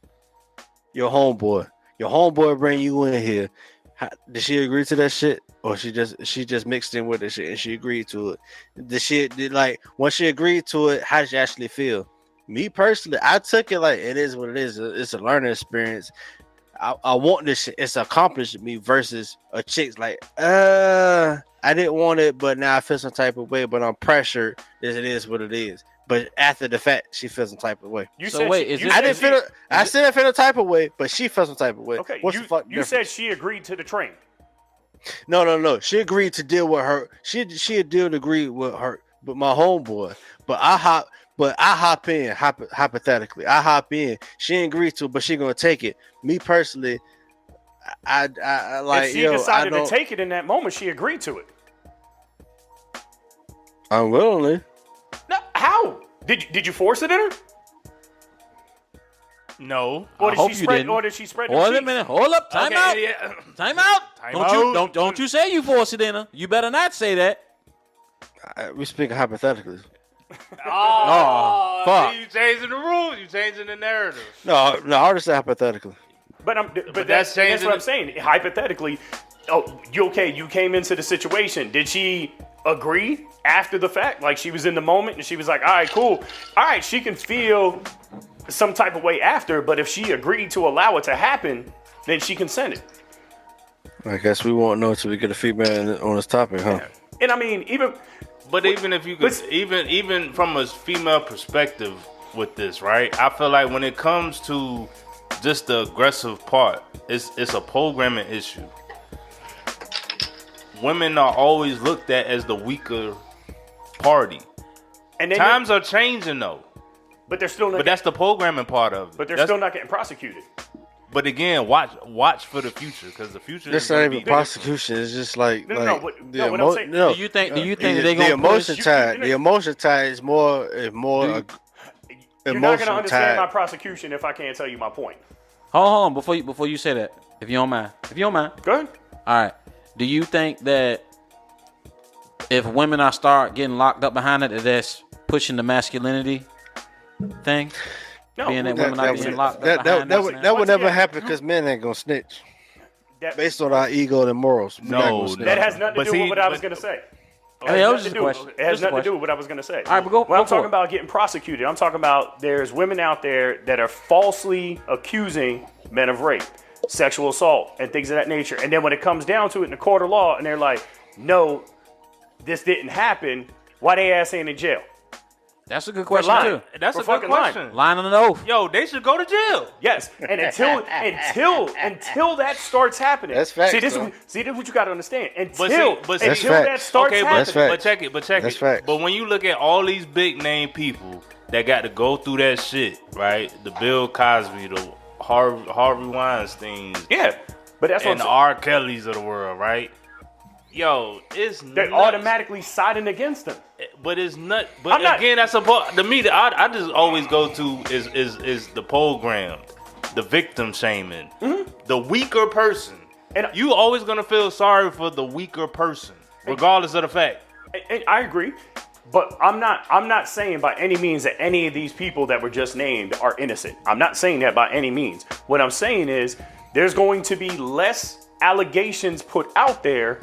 your homeboy. Your homeboy bring you in here. Did she agree to that shit, or she just mixed in with the shit and she agreed to it? Once she agreed to it, how did she actually feel? Me personally, I took it like it is what it is. It's a learning experience. I want this shit. It's accomplished me versus a chick's like, I didn't want it, but now I feel some type of way, but I'm pressured. It is what it is. But after the fact, she feels some type of way. So wait, is this- I didn't feel. I still didn't feel the type of way, but she felt some type of way. Okay, What's the fuck you said she agreed to the train. No. She agreed to deal with her. She did agree with her, but my homeboy. But I hop in hypothetically. I hop in. She ain't agreed to, but she gonna take it. Me personally, I like. If she yo, decided I to take it in that moment, she agreed to it. unwillingly. No, how? Did you force it in her? No. Or I did hope she you spread? didn't. Or did she spread? the Hold a cheeks? minute. Hold up. Time Okay, out. yeah. Time out. Time Don't you say you forced it in her. You better not say that. We speaking hypothetically. Oh, fuck. see, you changing the rules. You changing the narrative. No, I just said hypothetically. But that's that's changing what it. I'm saying. Hypothetically, you came into the situation. Did she agree after the fact? Like she was in the moment and she was like, all right, cool. All right, she can feel some type of way after, but if she agreed to allow it to happen, then she consented. I guess we won't know until we get a feedback on this topic, huh? And I mean, But even if you could, but- even from a female perspective with this, right? I feel like when it comes to just the aggressive part, it's a programming issue. Women are always looked at as the weaker party. and then Times are changing though, but they're still not. but that's the programming part of it. but they're That's- still not getting prosecuted. But again, watch for the future because the future. This is gonna not be even different. prosecution. It's just like No, like what the I'm saying- no. Do you think that they the gonna emotion push? tide? The emotion tide is more You're not going emotion to understand my tide. prosecution if I can't tell you my point. Hold on before you say that. If you don't mind. Go ahead. All right. Do you think that if women are start getting locked up behind it, that that's pushing the masculinity thing? No, Being that That, women are that, being would, locked up that, behind that, this would, now? that would Once never again, happen because men ain't gonna snitch that, based on our ego and morals. We're not No, gonna snitch. that has nothing to But do see, with what I was but- going to say. Hey, that was just a It question. has Just a nothing to question. do with what I was going to say. All right, but go when I'm for talking it. about getting prosecuted, I'm talking about there's women out there that are falsely accusing men of rape, sexual assault, and things of that nature. And then when it comes down to it in the court of law, and they're like, "No, this didn't happen," why they ass ain't in jail? That's a good question lying. too. That's We're a good fucking lying. question. Lying on an oath. Yo, they should go to jail. Yes, and until that starts happening, That's facts, See, this though. is what you got to understand. But Until see- That's that facts. starts Okay, happening, That's facts. but check That's it. facts. But when you look at all these big name people that got to go through that shit, right? The Bill Cosby, the Harvey Weinstein, yeah. But that's what and I'm the saying. R. Kellys of the world, right? Yo, it's They're nuts. automatically siding against them. But it's not. But I'm not- again, that's a to me. I just always go to is the program, the victim shaming, the weaker person. And- You always gonna feel sorry for the weaker person, regardless of the fact. And I agree, but I'm not saying by any means that any of these people that were just named are innocent. I'm not saying that by any means. What I'm saying is there's going to be less allegations put out there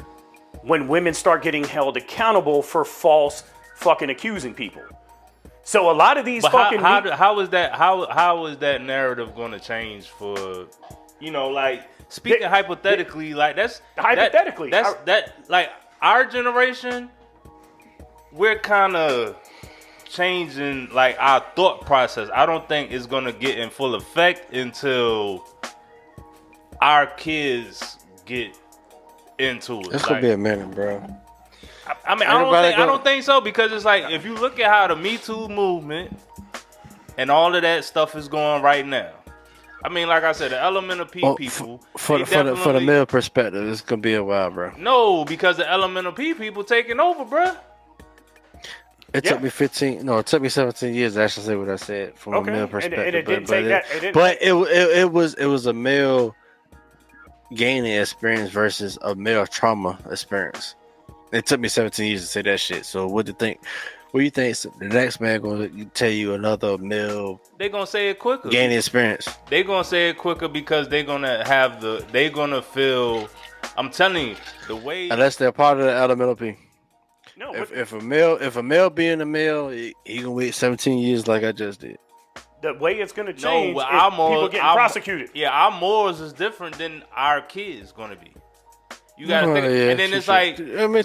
when women start getting held accountable for false fucking accusing people. So a lot of these But fucking how is that narrative going to change for, like speaking hypothetically, like Hypothetically, that like our generation, we're kind of changing like our thought process. I don't think it's going to get in full effect until our kids get into it. It's gonna be a minute, bro. I mean, I don't think so because it's like if you look at how the Me Too movement and all of that stuff is going right now. I mean, like I said, the Elemental P Oh, people for they the definitely- male perspective, it's gonna be a while, bro. No, because the Elemental P people taking over, bruh. It took me 17 years to actually say what I said from Okay, a male and perspective. it didn't take that- it didn't- but it was a male gaining experience versus a male trauma experience. It took me 17 years to say that shit. So what do you think? What do you think the next man gonna tell you another male They gonna say it quicker. gaining experience? They gonna say it quicker because they gonna feel. I'm telling you, the way Unless they're part of the elemental P. no, If a male being a male, he gonna wait 17 years like I just did. the way it's going to change well, is our people morals, getting prosecuted. Yeah, our morals is different than our kids going to be. You got to Oh, think, yeah, and then it's touche. like, I mean,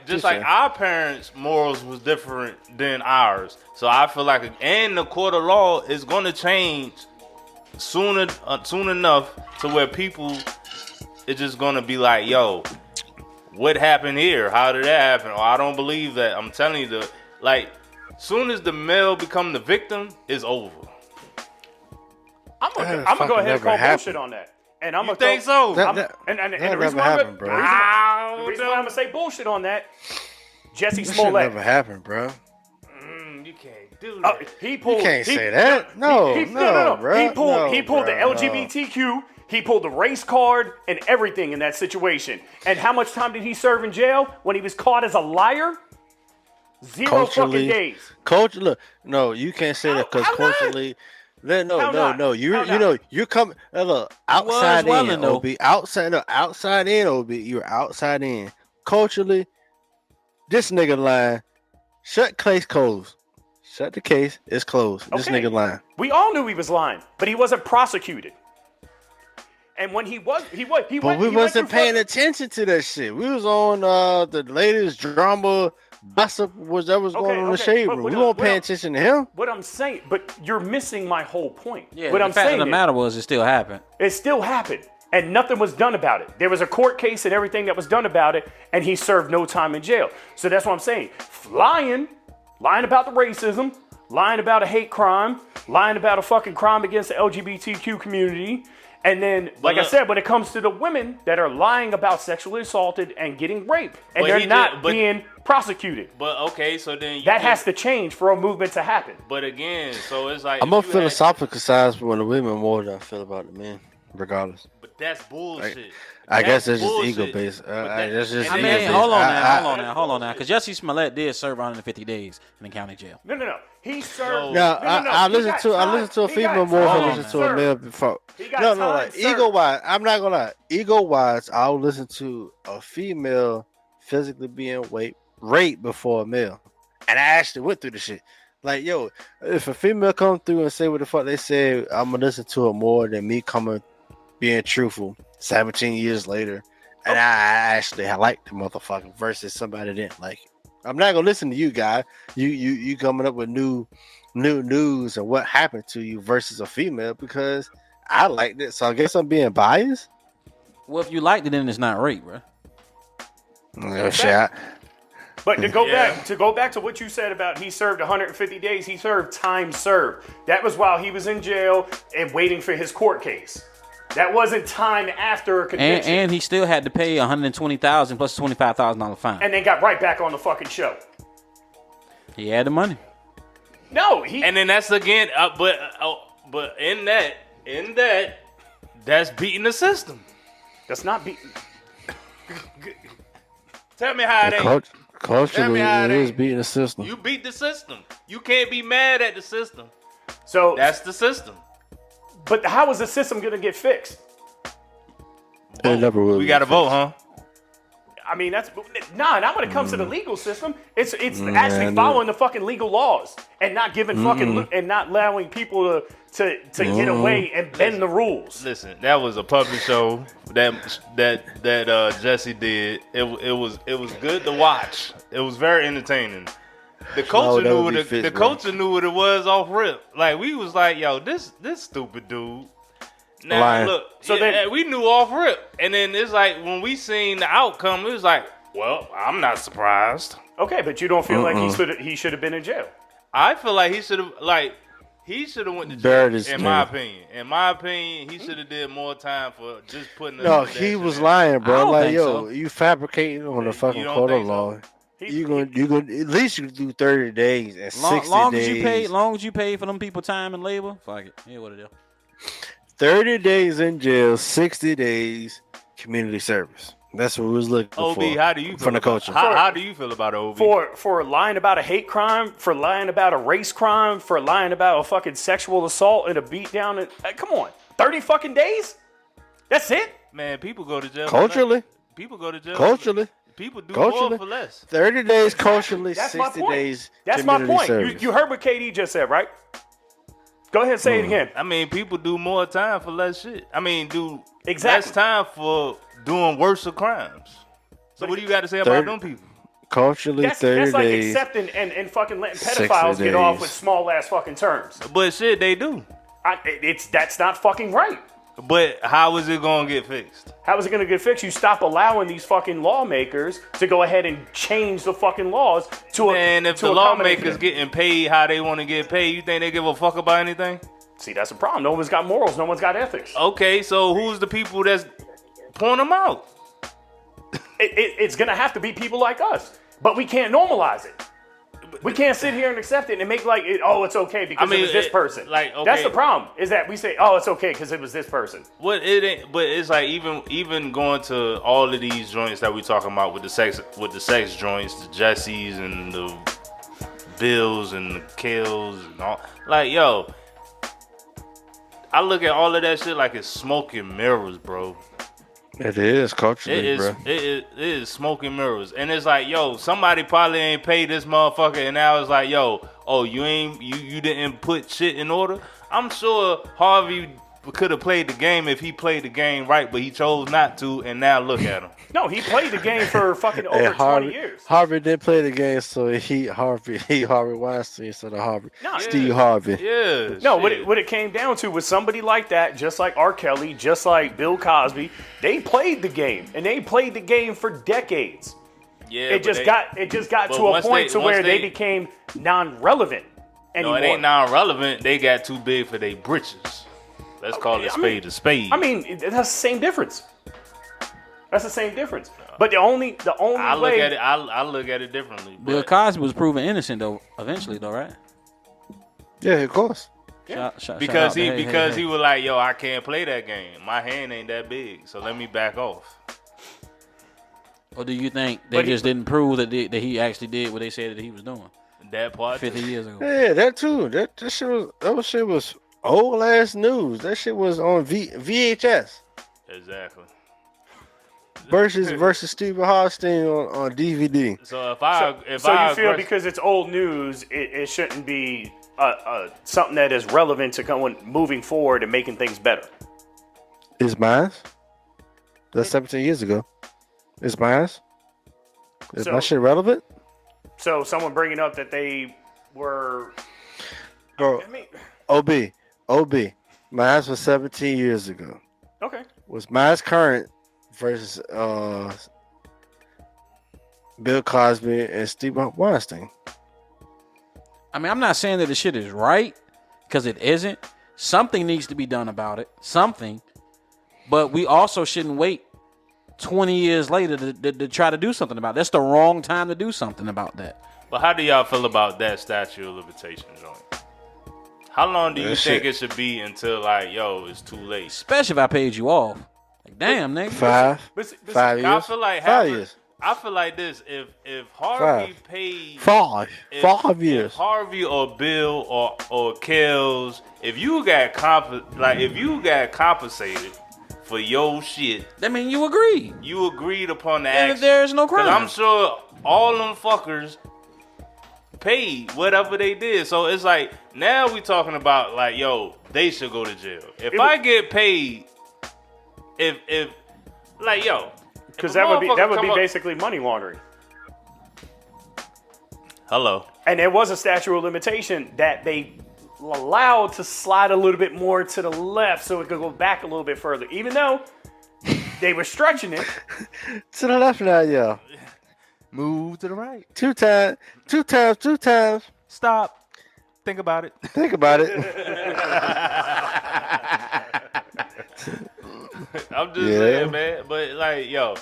just like our parents' morals was different than ours. So I feel like, and the court of law is going to change soon enough to where people it's just going to be like, yo, what happened here? How did that happen? Or I don't believe that. I'm telling you, soon as the male become the victim, it's over. I'm gonna go ahead and call bullshit on that. And I'm You gonna think so? And the reason why happened, bro. the reason why I'm gonna say bullshit on that, Jesse That shit Smollett. never happened, bro. You can't do that. He pulled. You can't say that. No, bro. He pulled the LGBTQ. He pulled the race card and everything in that situation. And how much time did he serve in jail when he was caught as a liar? 0 fucking days. Look, no, you can't say that because How not? culturally. How not? No. You're coming. Look, outside in, though. OB. Outside in, OB. You're outside in. Culturally, this nigga lying. Shut case closed. Shut the case. It's closed. This Okay. nigga lying. We all knew he was lying, but he wasn't prosecuted. And when he was, But we wasn't paying attention to that shit. We was on the latest drama gossip that was going on in the shade room. We weren't paying attention to him. What I'm saying, but you're missing my whole point. Yeah, what the I'm fact saying of the matter was it still happened. it still happened, and nothing was done about it. There was a court case and everything that was done about it, and he served no time in jail. So that's what I'm saying. Lying about the racism, lying about a hate crime, lying about a fucking crime against the LGBTQ community. And then, like I said, when it comes to the women that are lying about sexually assaulted and getting raped, and they're not being prosecuted. But okay, so then That has to change for a movement to happen. But again, so it's like I'm on philosophical side for the women more than I feel about the men, regardless. But that's bullshit. I guess it's just bullshit. ego based. That's just I ego mean, based. hold on now, because Jesse Smollett did serve 150 days in the county jail. No. He served. No, I listened to a female more than I listened to a male before. No, like ego wise, I'm not gonna lie. Ego wise, I'll listen to a female physically being raped before a male, and I actually went through the shit. Like, yo, if a female come through and say what the fuck they say, I'm gonna listen to it more than me being truthful 17 years later, and I actually like the motherfucker versus somebody that didn't like it. I'm not gonna listen to you, guy. You coming up with new news and what happened to you versus a female because I liked it. So I guess I'm being biased. Well, if you liked it, then it's not rape, bro. Oh, shit. But to go back to what you said about he served 150 days, he served time served. That was while he was in jail and waiting for his court case. That wasn't time after a conviction. And he still had to pay $120,000 plus a $25,000 fine. And then got right back on the fucking show. He had the money. No, And then that's again, but in that, that's beating the system. That's not beating. Tell me how it ain't. Culturally, it is beating the system. You beat the system. You can't be mad at the system. So That's the system. but how is the system gonna get fixed? It never will. We got to vote, huh? I mean, not when it comes to the legal system. It's actually following the fucking legal laws and not giving and not allowing people to get away and bend the rules. Listen, that was a puppet show that Jesse did. It was good to watch. It was very entertaining. The culture knew what it was off rip. Like we was like, yo, this stupid dude. Now Lying. look, So then we knew off rip, and then it's like when we seen the outcome, it was like, well, I'm not surprised. Okay, but you don't feel like he should have been in jail. I feel like he should have went to Buried jail. his In my opinion, he should have did more time for just putting. No, he was lying, I bro. don't Like, think yo, so. you fabricating on the fucking You don't court of think so? law. You gonna at least you do 30 days and 60 Long days. as you pay for them people time and labor, fuck it. Yeah, what it is. 30 days in jail, 60 days community service. That's what we was looking OB, for. how do you feel from the about, culture? How do you feel about it, OB? For lying about a hate crime, for lying about a race crime, for lying about a fucking sexual assault and a beatdown. Come on, 30 fucking days? That's it? Man, people go to jail. Culturally, People go to jail. culturally, People do culturally. more for less. 30 days culturally, That's my 60 point. days That's my community point. service. You heard what KD just said, right? Go ahead, say it again. I mean, people do more time for less shit. I mean, do Exactly. less time for doing worse crimes. So what do you got to say about them people? Culturally, That's 30 like days. accepting and fucking letting 60 pedophiles get off days. with small ass fucking terms. But shit, they do. That's not fucking right. But how is it gonna get fixed? How is it going to get fixed? You stop allowing these fucking lawmakers to go ahead and change the fucking laws to And if to the accommodate lawmakers them. getting paid how they want to get paid, you think they give a fuck about anything? See, that's the problem. No one's got morals. No one's got ethics. Okay, so who's the people that's pouring them out? It's going to have to be people like us. But we can't normalize it. We can't sit here and accept it and make like, it's okay because it was this person. like, okay. That's the problem, is that we say, it's okay because it was this person. What it ain't, but it's like even going to all of these joints that we talking about with the sex joints, the Jessies and the Bills and the Kills and all. Like, yo, I look at all of that shit like it's smoke and mirrors, bro. It is culturally, bro. It is smoke and mirrors, and it's like, yo, somebody probably ain't paid this motherfucker, and now it's like, yo, you didn't put shit in order. I'm sure Harvey could have played the game if he played the game right, but he chose not to, and now look at him. No, he played the game for fucking over 20 years. Harvey did play the game, so he Harvey Weinstein instead of Harvey. No, Steve Harvey. Yeah. No, shit. what it came down to was somebody like that, just like R. Kelly, just like Bill Cosby. They played the game, and they played the game for decades. Yeah, It just got but to a once point to once where they became non-relevant No, anymore. it ain't non-relevant. They got too big for their britches. Let's call it spade a spade. I mean, that's the same difference. That's the same difference. But the only I look way at it. I look at it differently. Bill but- Cosby was proven innocent though, eventually though, right? Yeah, of course. Shout Because out to he was like, yo, I can't play that game. My hand ain't that big, so let me back off. Or do you think they But he- just didn't prove that he actually did what they said that he was doing That part. 50 years ago? Yeah, that too. That shit was old ass news. That shit was on VHS Exactly. versus Stephen Hawking on DVD. So if so I you feel aggress- because it's old news, it shouldn't be something that is relevant to moving forward and making things better. Is mine? That's 17 years ago. Is mine? Is So- my shit relevant? So someone bringing up that they were, Bro, I mean, OB. Mine was 17 years ago. okay. Was mine current versus Bill Cosby and Steve Weinstein? I mean, I'm not saying that the shit is right, because it isn't. Something needs to be done about it. Something. But we also shouldn't wait 20 years later to try to do something about it. That's the wrong time to do something about that. But how do y'all feel about that statute of limitations joint? How long do you That think shit- it should be until like, yo, it's too late? Especially if I paid you off. Like, damn, nigga. 5 years. I feel like 5 years. I feel like this. If Harvey 5. paid 5 if years. Harvey or Bill or Kells, if you got compensated for your shit, That mean you agree. you agreed upon the And action. there's no 'Cause crime. I'm sure all them fuckers paid whatever they did. So it's like now we talking about like, yo, they should go to jail. If I get paid, if like, yo, Because if that a would be motherfucker come basically money laundering. hello. And there was a statute of limitation that they allowed to slide a little bit more to the left so it could go back a little bit further, even though they were stretching it. To the left now, yo. Move to the right. Two times. Stop. Think about it. Think about it. I'm just Yeah. saying, man. But like, yo,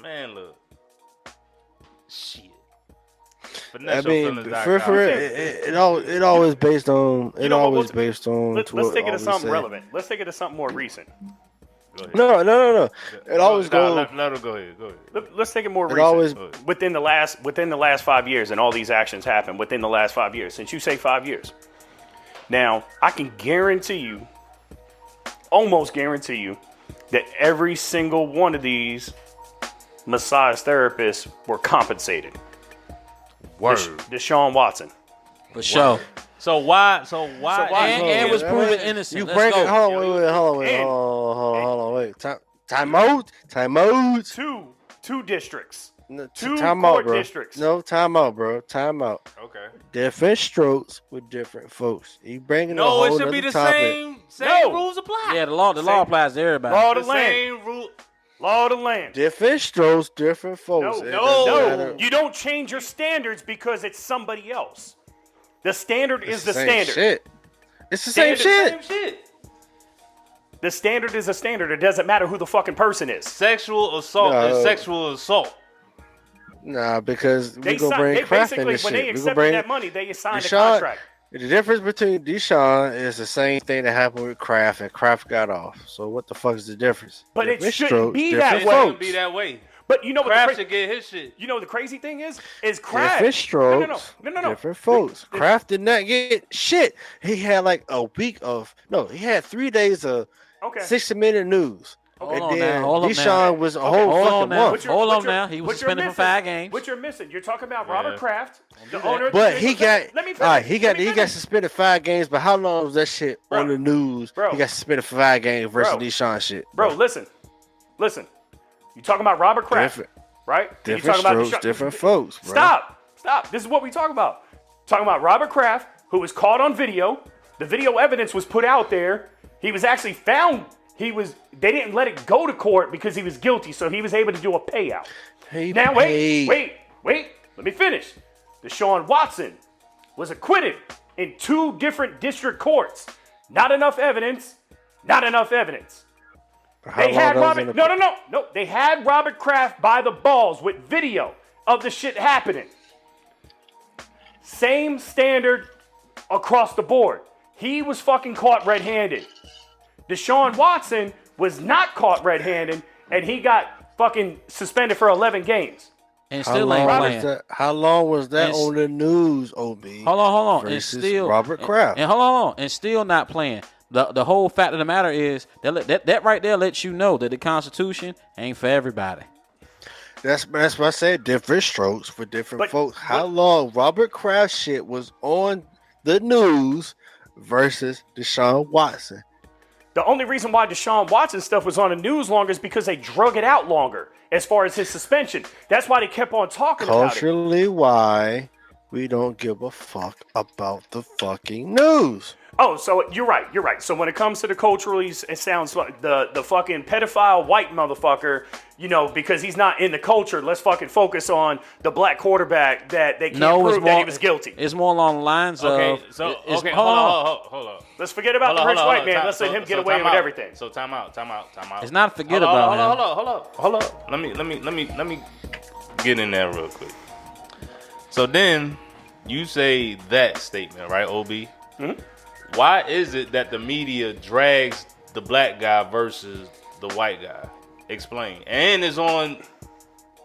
man, look, shit. I mean, for it always based on You know what, always let's- based on. Let's what take it to always something say. relevant. Let's take it to something more recent. No. It always goes. Let her go ahead. Go ahead. Let's take it more It recent. always. within the last 5 years, and all these actions happened within the last 5 years. Since you say 5 years, now I can guarantee you, almost guarantee you, that every single one of these massage therapists were compensated. Word. Deshaun Watson, For sure. So why? And was proven innocent. You Let's break go. it. Hold on, wait. Time out. Two districts. No, Two time court out, bro. districts. No, time out, bro. Time out. Okay. Different strokes with different folks. You bringing a No, whole it should be nother the topic. same No. rules apply. Yeah, the law applies to everybody. Law of The the land. same rule. Law of the land. Different strokes, different folks. No, It no. doesn't matter. You don't change your standards because it's somebody else. The standard is the Same standard. Shit. It's the same shit. Same shit. The standard is a standard. It doesn't matter who the fucking person is. Sexual assault No. is sexual assault. Nah, because we They gonna bring they Kraft in basically, this when shit. they We gonna accepted bring that money, they signed a Deshaun- contract. The difference between Deshaun is the same thing that happened with Kraft, and Kraft got off. So what the fuck is the difference? But it Different shouldn't strokes, be different that It way. shouldn't folks. be that way. But you know what? Kraft should get his shit. You know what the crazy thing is Kraft. Different strokes, No. different folks. Kraft did not get shit. He had like a week of he had 3 days of Okay. 60-minute news. Hold And on then now, hold up Deshaun now. was a Okay, whole hold fucking on now. month. Hold on now. He was suspended for 5 games. What you're missing? You're talking about Robert Yeah. Kraft, the owner. Of But the he got Let me finish. all right. He Let me got finish. suspended 5 games. But how long was that shit Bro. on the news? Bro. He got suspended for 5 games versus Bro. Deshaun shit. Bro, listen. You talking about Robert Kraft, Different. right? You Different talking about strokes, Deshaun- different folks, bro. Stop. This is what we talk about. Talking about Robert Kraft, who was caught on video. The video evidence was put out there. He was actually found. They didn't let it go to court because he was guilty, so he was able to do a payout. He Now paid. wait. Let me finish. Deshaun Watson was acquitted in 2 different district courts. Not enough evidence. How They long had that was Robert. in the- No. They had Robert Kraft by the balls with video of the shit happening. Same standard across the board. He was fucking caught red-handed. Deshaun Watson was not caught red-handed, and he got fucking suspended for 11 games. And How still ain't long playing. was that? How long was that And- on the news, OB? Hold on. And versus still Robert Kraft. And hold on. And still not playing. The whole fact of the matter is that right there lets you know that the Constitution ain't for everybody. That's what I said. Different strokes for different But- folks. How long Robert Kraft shit was on the news versus Deshaun Watson? The only reason why Deshaun Watson stuff was on the news longer is because they drug it out longer as far as his suspension. That's why they kept on talking about it. Culturally, why we don't give a fuck about the fucking news? Oh, so you're right. So when it comes to the culturally, it sounds like the fucking pedophile white motherfucker, because he's not in the culture, let's fucking focus on the black quarterback that they can't prove that he was guilty. It's more along the lines Okay, of. so it's- okay, hold on. hold on. Let's forget about the rich white man. Let's let him get away with everything. So time out. It's not forget about him. Hold up. Let me get in there real quick. So then you say that statement, right, OB? Mm-hmm. Why is it that the media drags the black guy versus the white guy? Explain. And it's on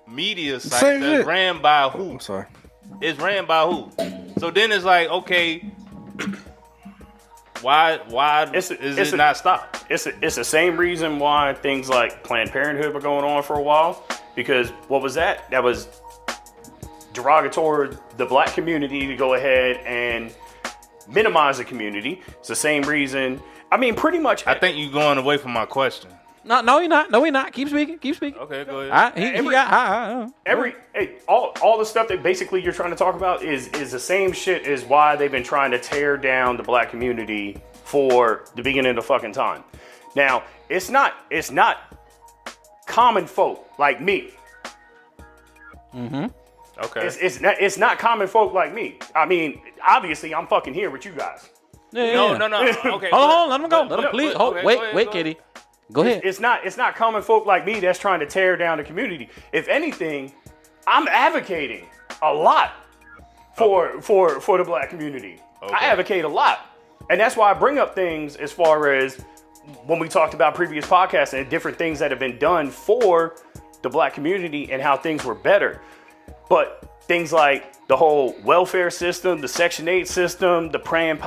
media site Same that's shit. ran by who? I'm sorry. It's ran by who? So then it's like, okay, why is it not stopped? It's the same reason why things like Planned Parenthood were going on for a while. Because what was that? That was derogatory to the black community to go ahead and minimize the community. It's the same reason. I mean, pretty much. I think you're going away from my question. No, you're not. No, we're not. Keep speaking. Okay, go ahead. All the stuff that basically you're trying to talk about is the same shit as why they've been trying to tear down the black community for the beginning of the fucking time. Now, it's not common folk like me. Okay. It's not common folk like me. I mean, obviously, I'm fucking here with you guys. No. Okay. Hold on. Let him go. Let him please. okay, Hold. go Wait, ahead. Kitty. Go ahead. It's not common folk like me that's trying to tear down the community. If anything, I'm advocating a lot for the black community. Okay. I advocate a lot. And that's why I bring up things as far as when we talked about previous podcasts and different things that have been done for the black community and how things were better. But things like the whole welfare system, the Section 8 system, the Planned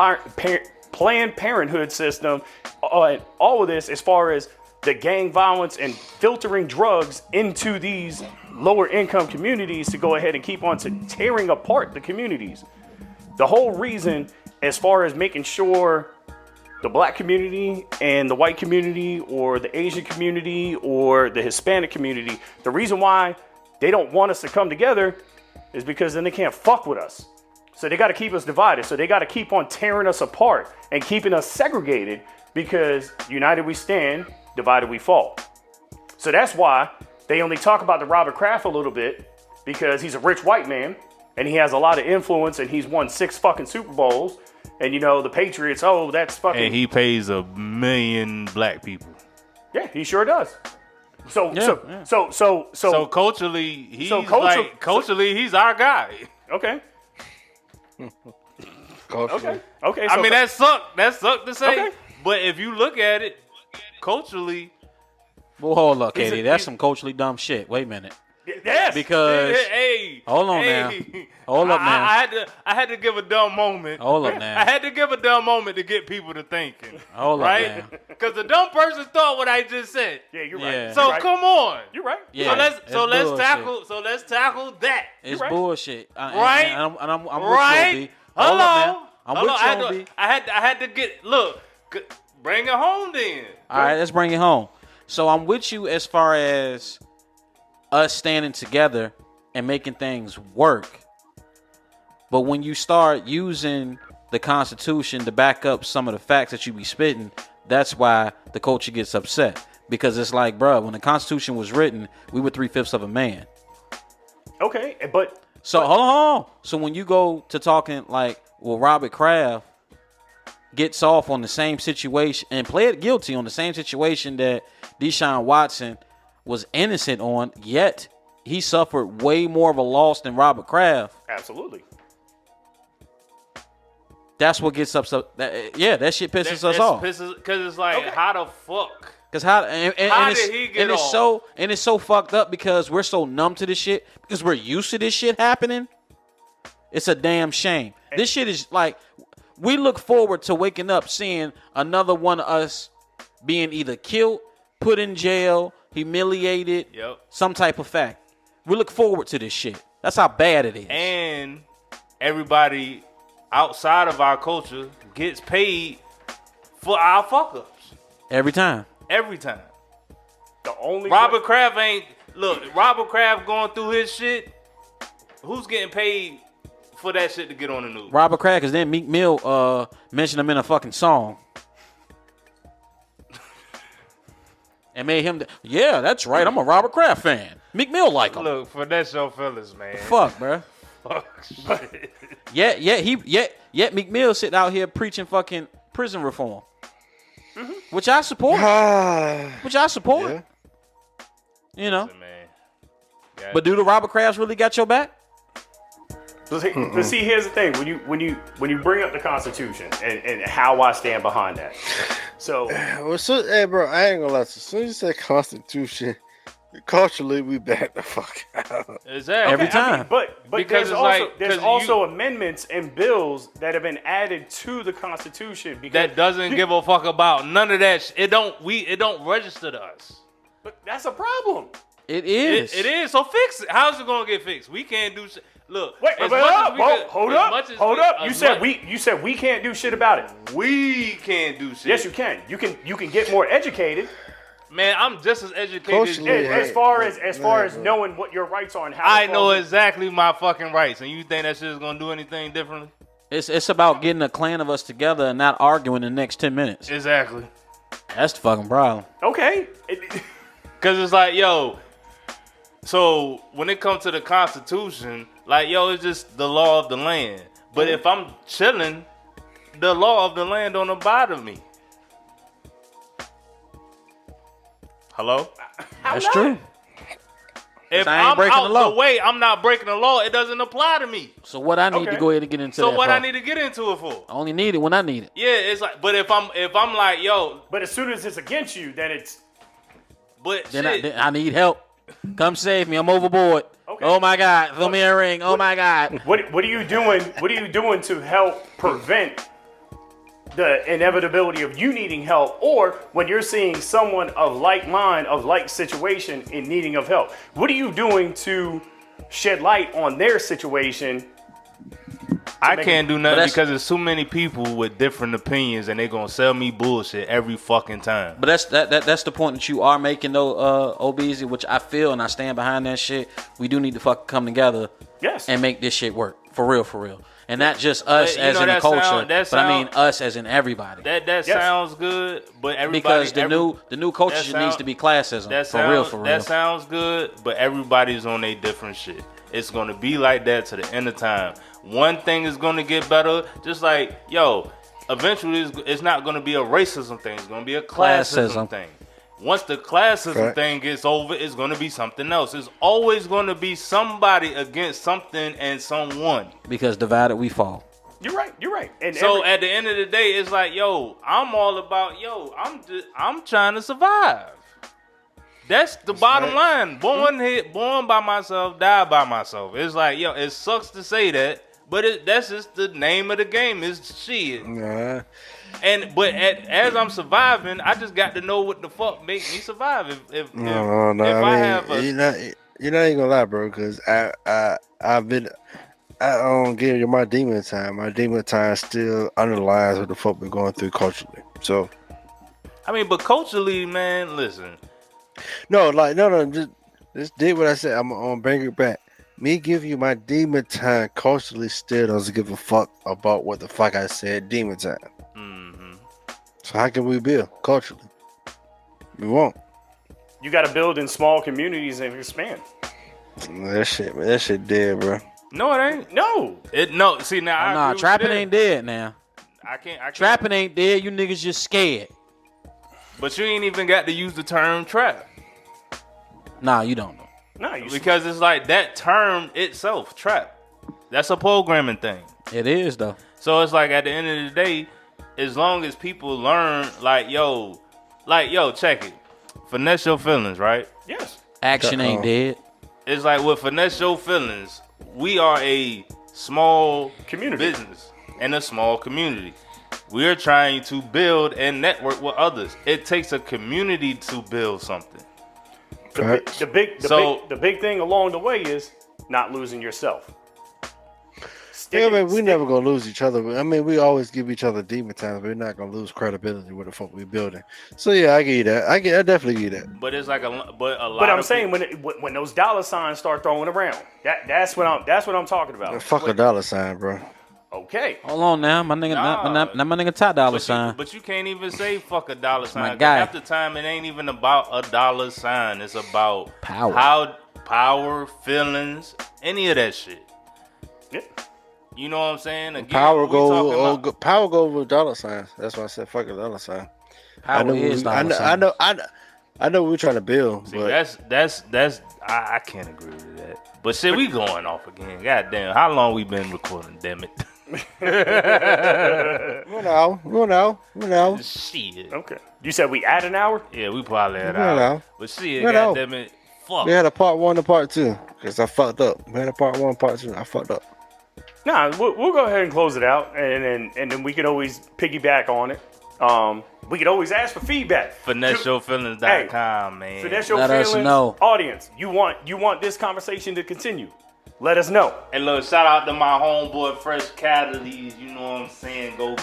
Parenthood system, and all of this as far as the gang violence and filtering drugs into these lower income communities to go ahead and keep on to tearing apart the communities. The whole reason as far as making sure the black community and the white community or the Asian community or the Hispanic community, the reason why they don't want us to come together is because then they can't fuck with us. So they got to keep us divided. So they got to keep on tearing us apart and keeping us segregated because united we stand, divided we fall. So that's why they only talk about the Robert Kraft a little bit because he's a rich white man and he has a lot of influence and he's won 6 fucking Super Bowls. And you know, the Patriots, oh, that's fucking... And he pays 1 million black people. Yeah, he sure does. So culturally, he's he's our guy. Okay. Culturally. Okay. I mean, that sucked to say. Okay. But if you look at it, culturally... Well, hold up, He's Katie. a- That's he's- some culturally dumb shit. Wait a minute. Yes. Because Hey, hold on now. Hold up now. I had to give a dumb moment. Hold up now. I had to give a dumb moment to get people to thinking. Hold up right? now. Because the dumb person thought what I just said. Yeah, you're Yeah. right. So You're right. come on. You're right. Yeah, let's it's bullshit. tackle that. It's right. bullshit. Right? And I'm Right? with you, B. Hold up Hello. now. I'm Hello. with you, on B. I had to get bring it home then. All right, let's bring it home. So I'm with you as far as us standing together and making things work. But when you start using the Constitution to back up some of the facts that you be spitting, that's why the culture gets upset. Because it's like, bruh, when the Constitution was written, we were 3/5 of a man. Okay, but So hold on. So when you go to talking like, well, Robert Kraft gets off on the same situation and pled guilty on the same situation that Deshaun Watson was innocent on, yet he suffered way more of a loss than Robert Kraft. absolutely. That's what gets upset. That shit pisses us off. Because it's like, Okay. how the fuck? Cause how How did he get off? It's so fucked up because we're so numb to this shit because we're used to this shit happening. It's a damn shame. This shit is like, we look forward to waking up seeing another one of us being either killed, put in jail, humiliated, Yep. some type of fact. We look forward to this shit. That's how bad it is. And everybody outside of our culture gets paid for our fuck ups Every time. every time. The only Robert Kraft Robert Kraft going through his shit. Who's getting paid for that shit to get on the news? Robert Kraft, cause then Meek Mill mentioned him in a fucking song. And made him, yeah, that's right. I'm a Robert Kraft fan. Meek Mill like him. Look, for that show, fellas, man. Fuck, bruh. Fuck shit. Yet Meek Mill sitting out here preaching fucking prison reform, which I support. Which I support. Yeah. You know, Man. but do the Robert Krafts really got your back? But see, here's the thing: when you bring up the Constitution and how I stand behind that. So Well, hey, bro, I ain't gonna lie. As soon as you say Constitution, culturally, we back the fuck out. Exactly. Every time. I mean, but Because there's it's also like- amendments and bills that have been added to the Constitution because That doesn't give a fuck about none of that. It don't register to us. But that's a problem. It is. It is. So fix it. How's it gonna get fixed? We can't do shit. Look. Wait, as wait, much as we whoa, could- hold as up, much as hold we- up. as You said we can't do shit about it. we can't do shit. Yes, you can. You can get more educated Man, I'm just as educated Culturally, as you. hey, as far as man, knowing what your rights are and how. I to know follow- exactly my fucking rights, and you think that shit is gonna do anything differently? It's about getting a clan of us together and not arguing the next 10 minutes. Exactly. That's the fucking problem. Okay. Cause it's like, yo. So when it comes to the Constitution, like, yo, it's just the law of the land. But if I'm chilling, the law of the land don't abide with me. Hello? That's true. If I ain't I'm breaking out the law. the way, I'm not breaking the law. It doesn't apply to me. So what I need Okay. to go ahead and get into So that what for? I need to get into it for? I only need it when I need it. Yeah, it's like, but if I'm like, yo, But as soon as it's against you, then it's but Then shit, I need help. Come save me. I'm overboard. Okay. Oh my God. Throw me a ring. Oh my God. what are you doing? What are you doing to help prevent the inevitability of you needing help, or when you're seeing someone of like mind, of like situation in needing of help? What are you doing to shed light on their situation I can't do nothing that's- because there's too many people with different opinions, and they gonna sell me bullshit every fucking time. But that's the point that you are making though, OBZ, which I feel and I stand behind that shit. We do need to fucking come together Yes. and make this shit work for real. And not just us But, as in the culture, but I mean sound- us as in everybody. That Yes. sounds good, but everybody Because the new culture that needs sound- to be classism. That For real. That sounds good, but everybody's on a different shit. It's gonna be like that to the end of time. One thing is gonna get better, just like eventually it's not gonna be a racism thing. It's gonna be a classism thing. Once the classism thing gets over, it's gonna be something else. It's always gonna be somebody against something and someone. Because divided we fall. You're right. And So at the end of the day, it's like, I'm all about, I'm trying to survive. That's the bottom line. Born by myself, die by myself. It's like, it sucks to say that, but that's just the name of the game. Is shit. Nah. But as I'm surviving, I just got to know what the fuck make me survive. If No. I have a, you're not even gonna lie, bro. Because I've been. I don't give you my demon time. My demon time still underlies what the fuck we're going through culturally. So, but culturally, man, listen. no, just did what I said. I'm gonna bring it back. Me give you my demon time culturally still doesn't give a fuck about what the fuck I said demon time. Mm-hmm. So how can we build culturally? We won't. you got to build in small communities and expand. That shit dead, bro. No, it ain't. No. See now, I Nah, agree with trapping that. ain't dead now. I can't. Trapping ain't dead. You niggas just scared. But you ain't even got to use the term trap. Nah, you don't know. No, Because it's like that term itself, trap. That's a programming thing. It is though. So it's like at the end of the day, as long as people learn, check it. Finesse your feelings, right? Yes. Action ain't dead. It's like with finesse your feelings, we are a small Community. business and a small community. We are trying to build and network with others. It takes a community to build something. The big thing along the way is not losing yourself. We never gonna lose each other. I mean, we always give each other demon times. We're not gonna lose credibility with the fuck we building. So yeah, I give you that. I definitely give you that. But it's like a lot. But I'm saying when those dollar signs start throwing around, that's what I'm talking about. Fuck a dollar sign, bro. Okay. Hold on now, my nigga. Not my nigga top dollar sign. But you can't even say fuck a dollar sign. My guy. Half the time, it ain't even about a dollar sign. It's about Power. Power, feelings, any of that shit. Yeah. You know what I'm saying? Again, Power we talking go about- power go with dollar signs. That's why I said fuck a dollar sign. Power is dollar sign. I know we're trying to build, See, but that's I can't agree with that. But shit, we going off again. God damn, how long we been recording? Damn it. One hour. Shit. Okay. You said we add an hour? Yeah, we probably had We went out. out. But shit, Went out. goddamn it, fuck. We had a part 1 and part 2 because I fucked up. We had a part 1, part 2. I fucked up. Nah, we'll go ahead and close it out, and then we could always piggyback on it. We could always ask for feedback. FinesseYourFeelings.com, man. Finesse your Let us feelings. know. Audience, you want this conversation to continue? Let us know. And look, shout out to my homeboy Fresh Casualties. You know what I'm saying? Go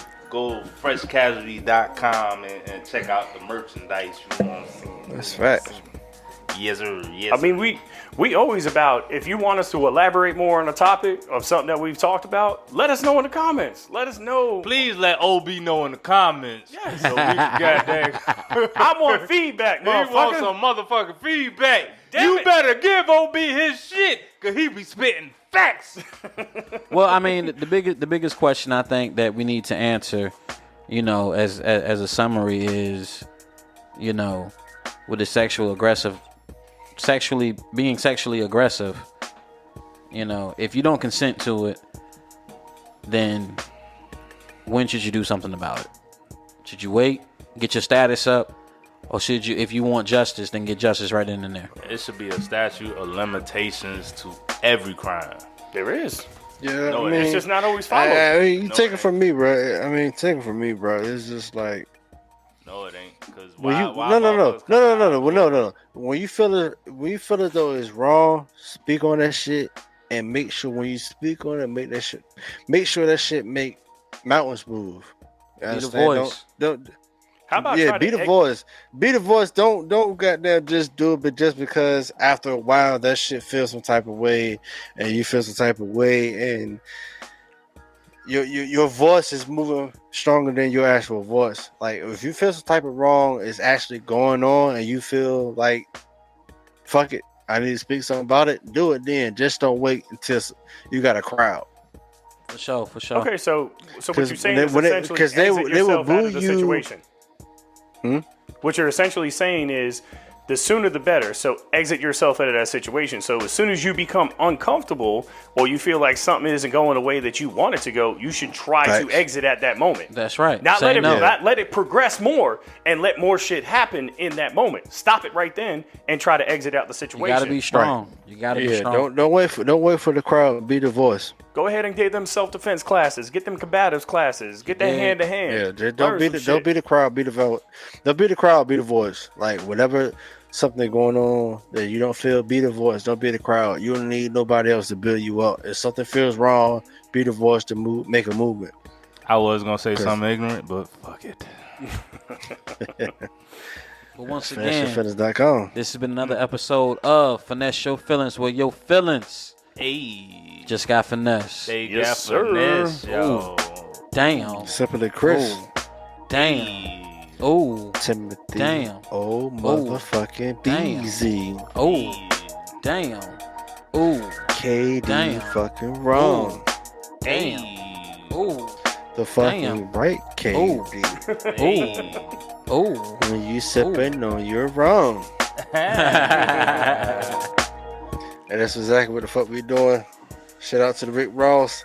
freshcasualty.com and check out the merchandise. You know what I'm saying? That's facts. Yes, sir. Yes. I mean, we always about, if you want us to elaborate more on a topic of something that we've talked about, let us know in the comments. Let us know. Please let OB know in the comments. Yes. So we can goddamn. I want feedback, He want motherfucker. some motherfucking feedback. Damn You it. better give OB his shit, cause he be spitting facts. Well, I mean, the biggest question I think that we need to answer, you know, as a summary is, you know, with the being sexually aggressive, you know, if you don't consent to it, then when should you do something about it? Should you wait, get your status up, or should you, if you want justice, then get justice right in there? It should be a statute of limitations to every crime. There is. Yeah, No, I mean, It's just not always followed. I mean, you No, take it it from me, bro. I mean, take it from me, bro. It's just like No, it ain't. Cause when you why no. motherfuckers come out? When you feel it though it's wrong, speak on that shit and make sure when you speak on it, make sure that shit make mountains move. You Be the understand? voice. Don't How about yeah, try be to the voice. Be the voice. Don't goddamn just do it, but just because after a while that shit feels some type of way, and you feel some type of way, and your voice is moving stronger than your actual voice. Like if you feel some type of wrong is actually going on, and you feel like fuck it, I need to speak something about it. Do it then. Just don't wait until you got a crowd. For sure, for sure. Okay, so what 'Cause you're saying when is they- essentially because they exit will yourself out boo of the you. situation. Hmm? What you're essentially saying is the sooner the better. So exit yourself out of that situation. So as soon as you become uncomfortable or you feel like something isn't going the way that you want it to go, you should try to Facts. exit at that moment. That's right. Not Say let it no. not let it progress more and let more shit happen in that moment. Stop it right then and try to exit out the You situation. gotta be strong. You gotta be Yeah, strong. don't wait for the crowd. Be the voice. Go ahead and get them self-defense classes, get them combatives classes, get that Yeah. hand to hand. Yeah, just don't be the crowd. Be the vote. Don't be the crowd. Be the voice. Like whatever something going on that you don't feel, be the voice. Don't be the crowd. You don't need nobody else to build you up. If something feels wrong, be the voice to move, make a movement. I was gonna say something ignorant, but fuck it. But once again, FinishYourFeelings.com. this has been another episode of Finesse Your Feelings, where your feelings Hey, just got finesse. they Yes, got sir. finesse, yo. Damn. Simply Chris. Damn. Hey. Oh. Timothy. Damn. Oh motherfucking Damn. BZ. Oh. Damn. Oh. KD Damn. fucking wrong. Damn. Hey. Oh. The fucking Damn. right KD. Hey. Oh. When you sipping on you're wrong. And that's exactly what the fuck we doing. Shout out to the Rick Ross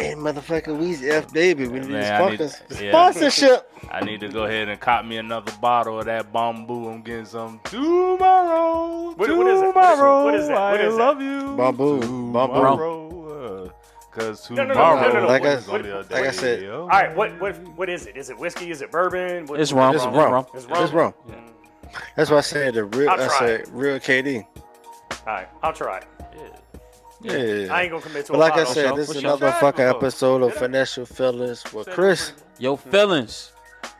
and motherfucking Weezy F Baby. We need Man, I need- this yeah. sponsorship. I need to go ahead and cop me another bottle of that bamboo. I'm getting some tomorrow. What is it? Tomorrow, What is that? What I is that? love you. Bamboo. Tomorrow. Cause No, tomorrow, no. Like is I- gonna be a like I day, said. yo. All right, what is it? Is it whiskey? Is it bourbon? What, It's rum. It's It's rum. rum. It's rum. It's wrong. That's why I said the real. I'll I try said real KD. All right, I'll try it. Yeah. I ain't gonna commit to But a like I bottle. said, sure, this for is sure. another Try it fucking before. episode of Finesse Your Feelings with Chris Your feelings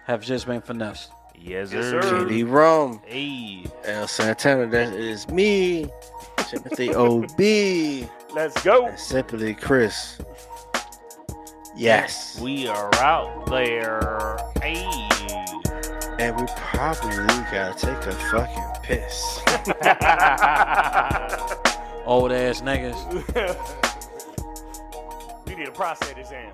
have just been finessed. Yes, Yes, sir. sir. KD Rum. Hey. El Santana. That is me. Timothy OB. Let's go. And Simply Chris. Yes. We are out there. Hey. And we probably gotta take a fucking piss. Old ass niggas. You need a prostate exam.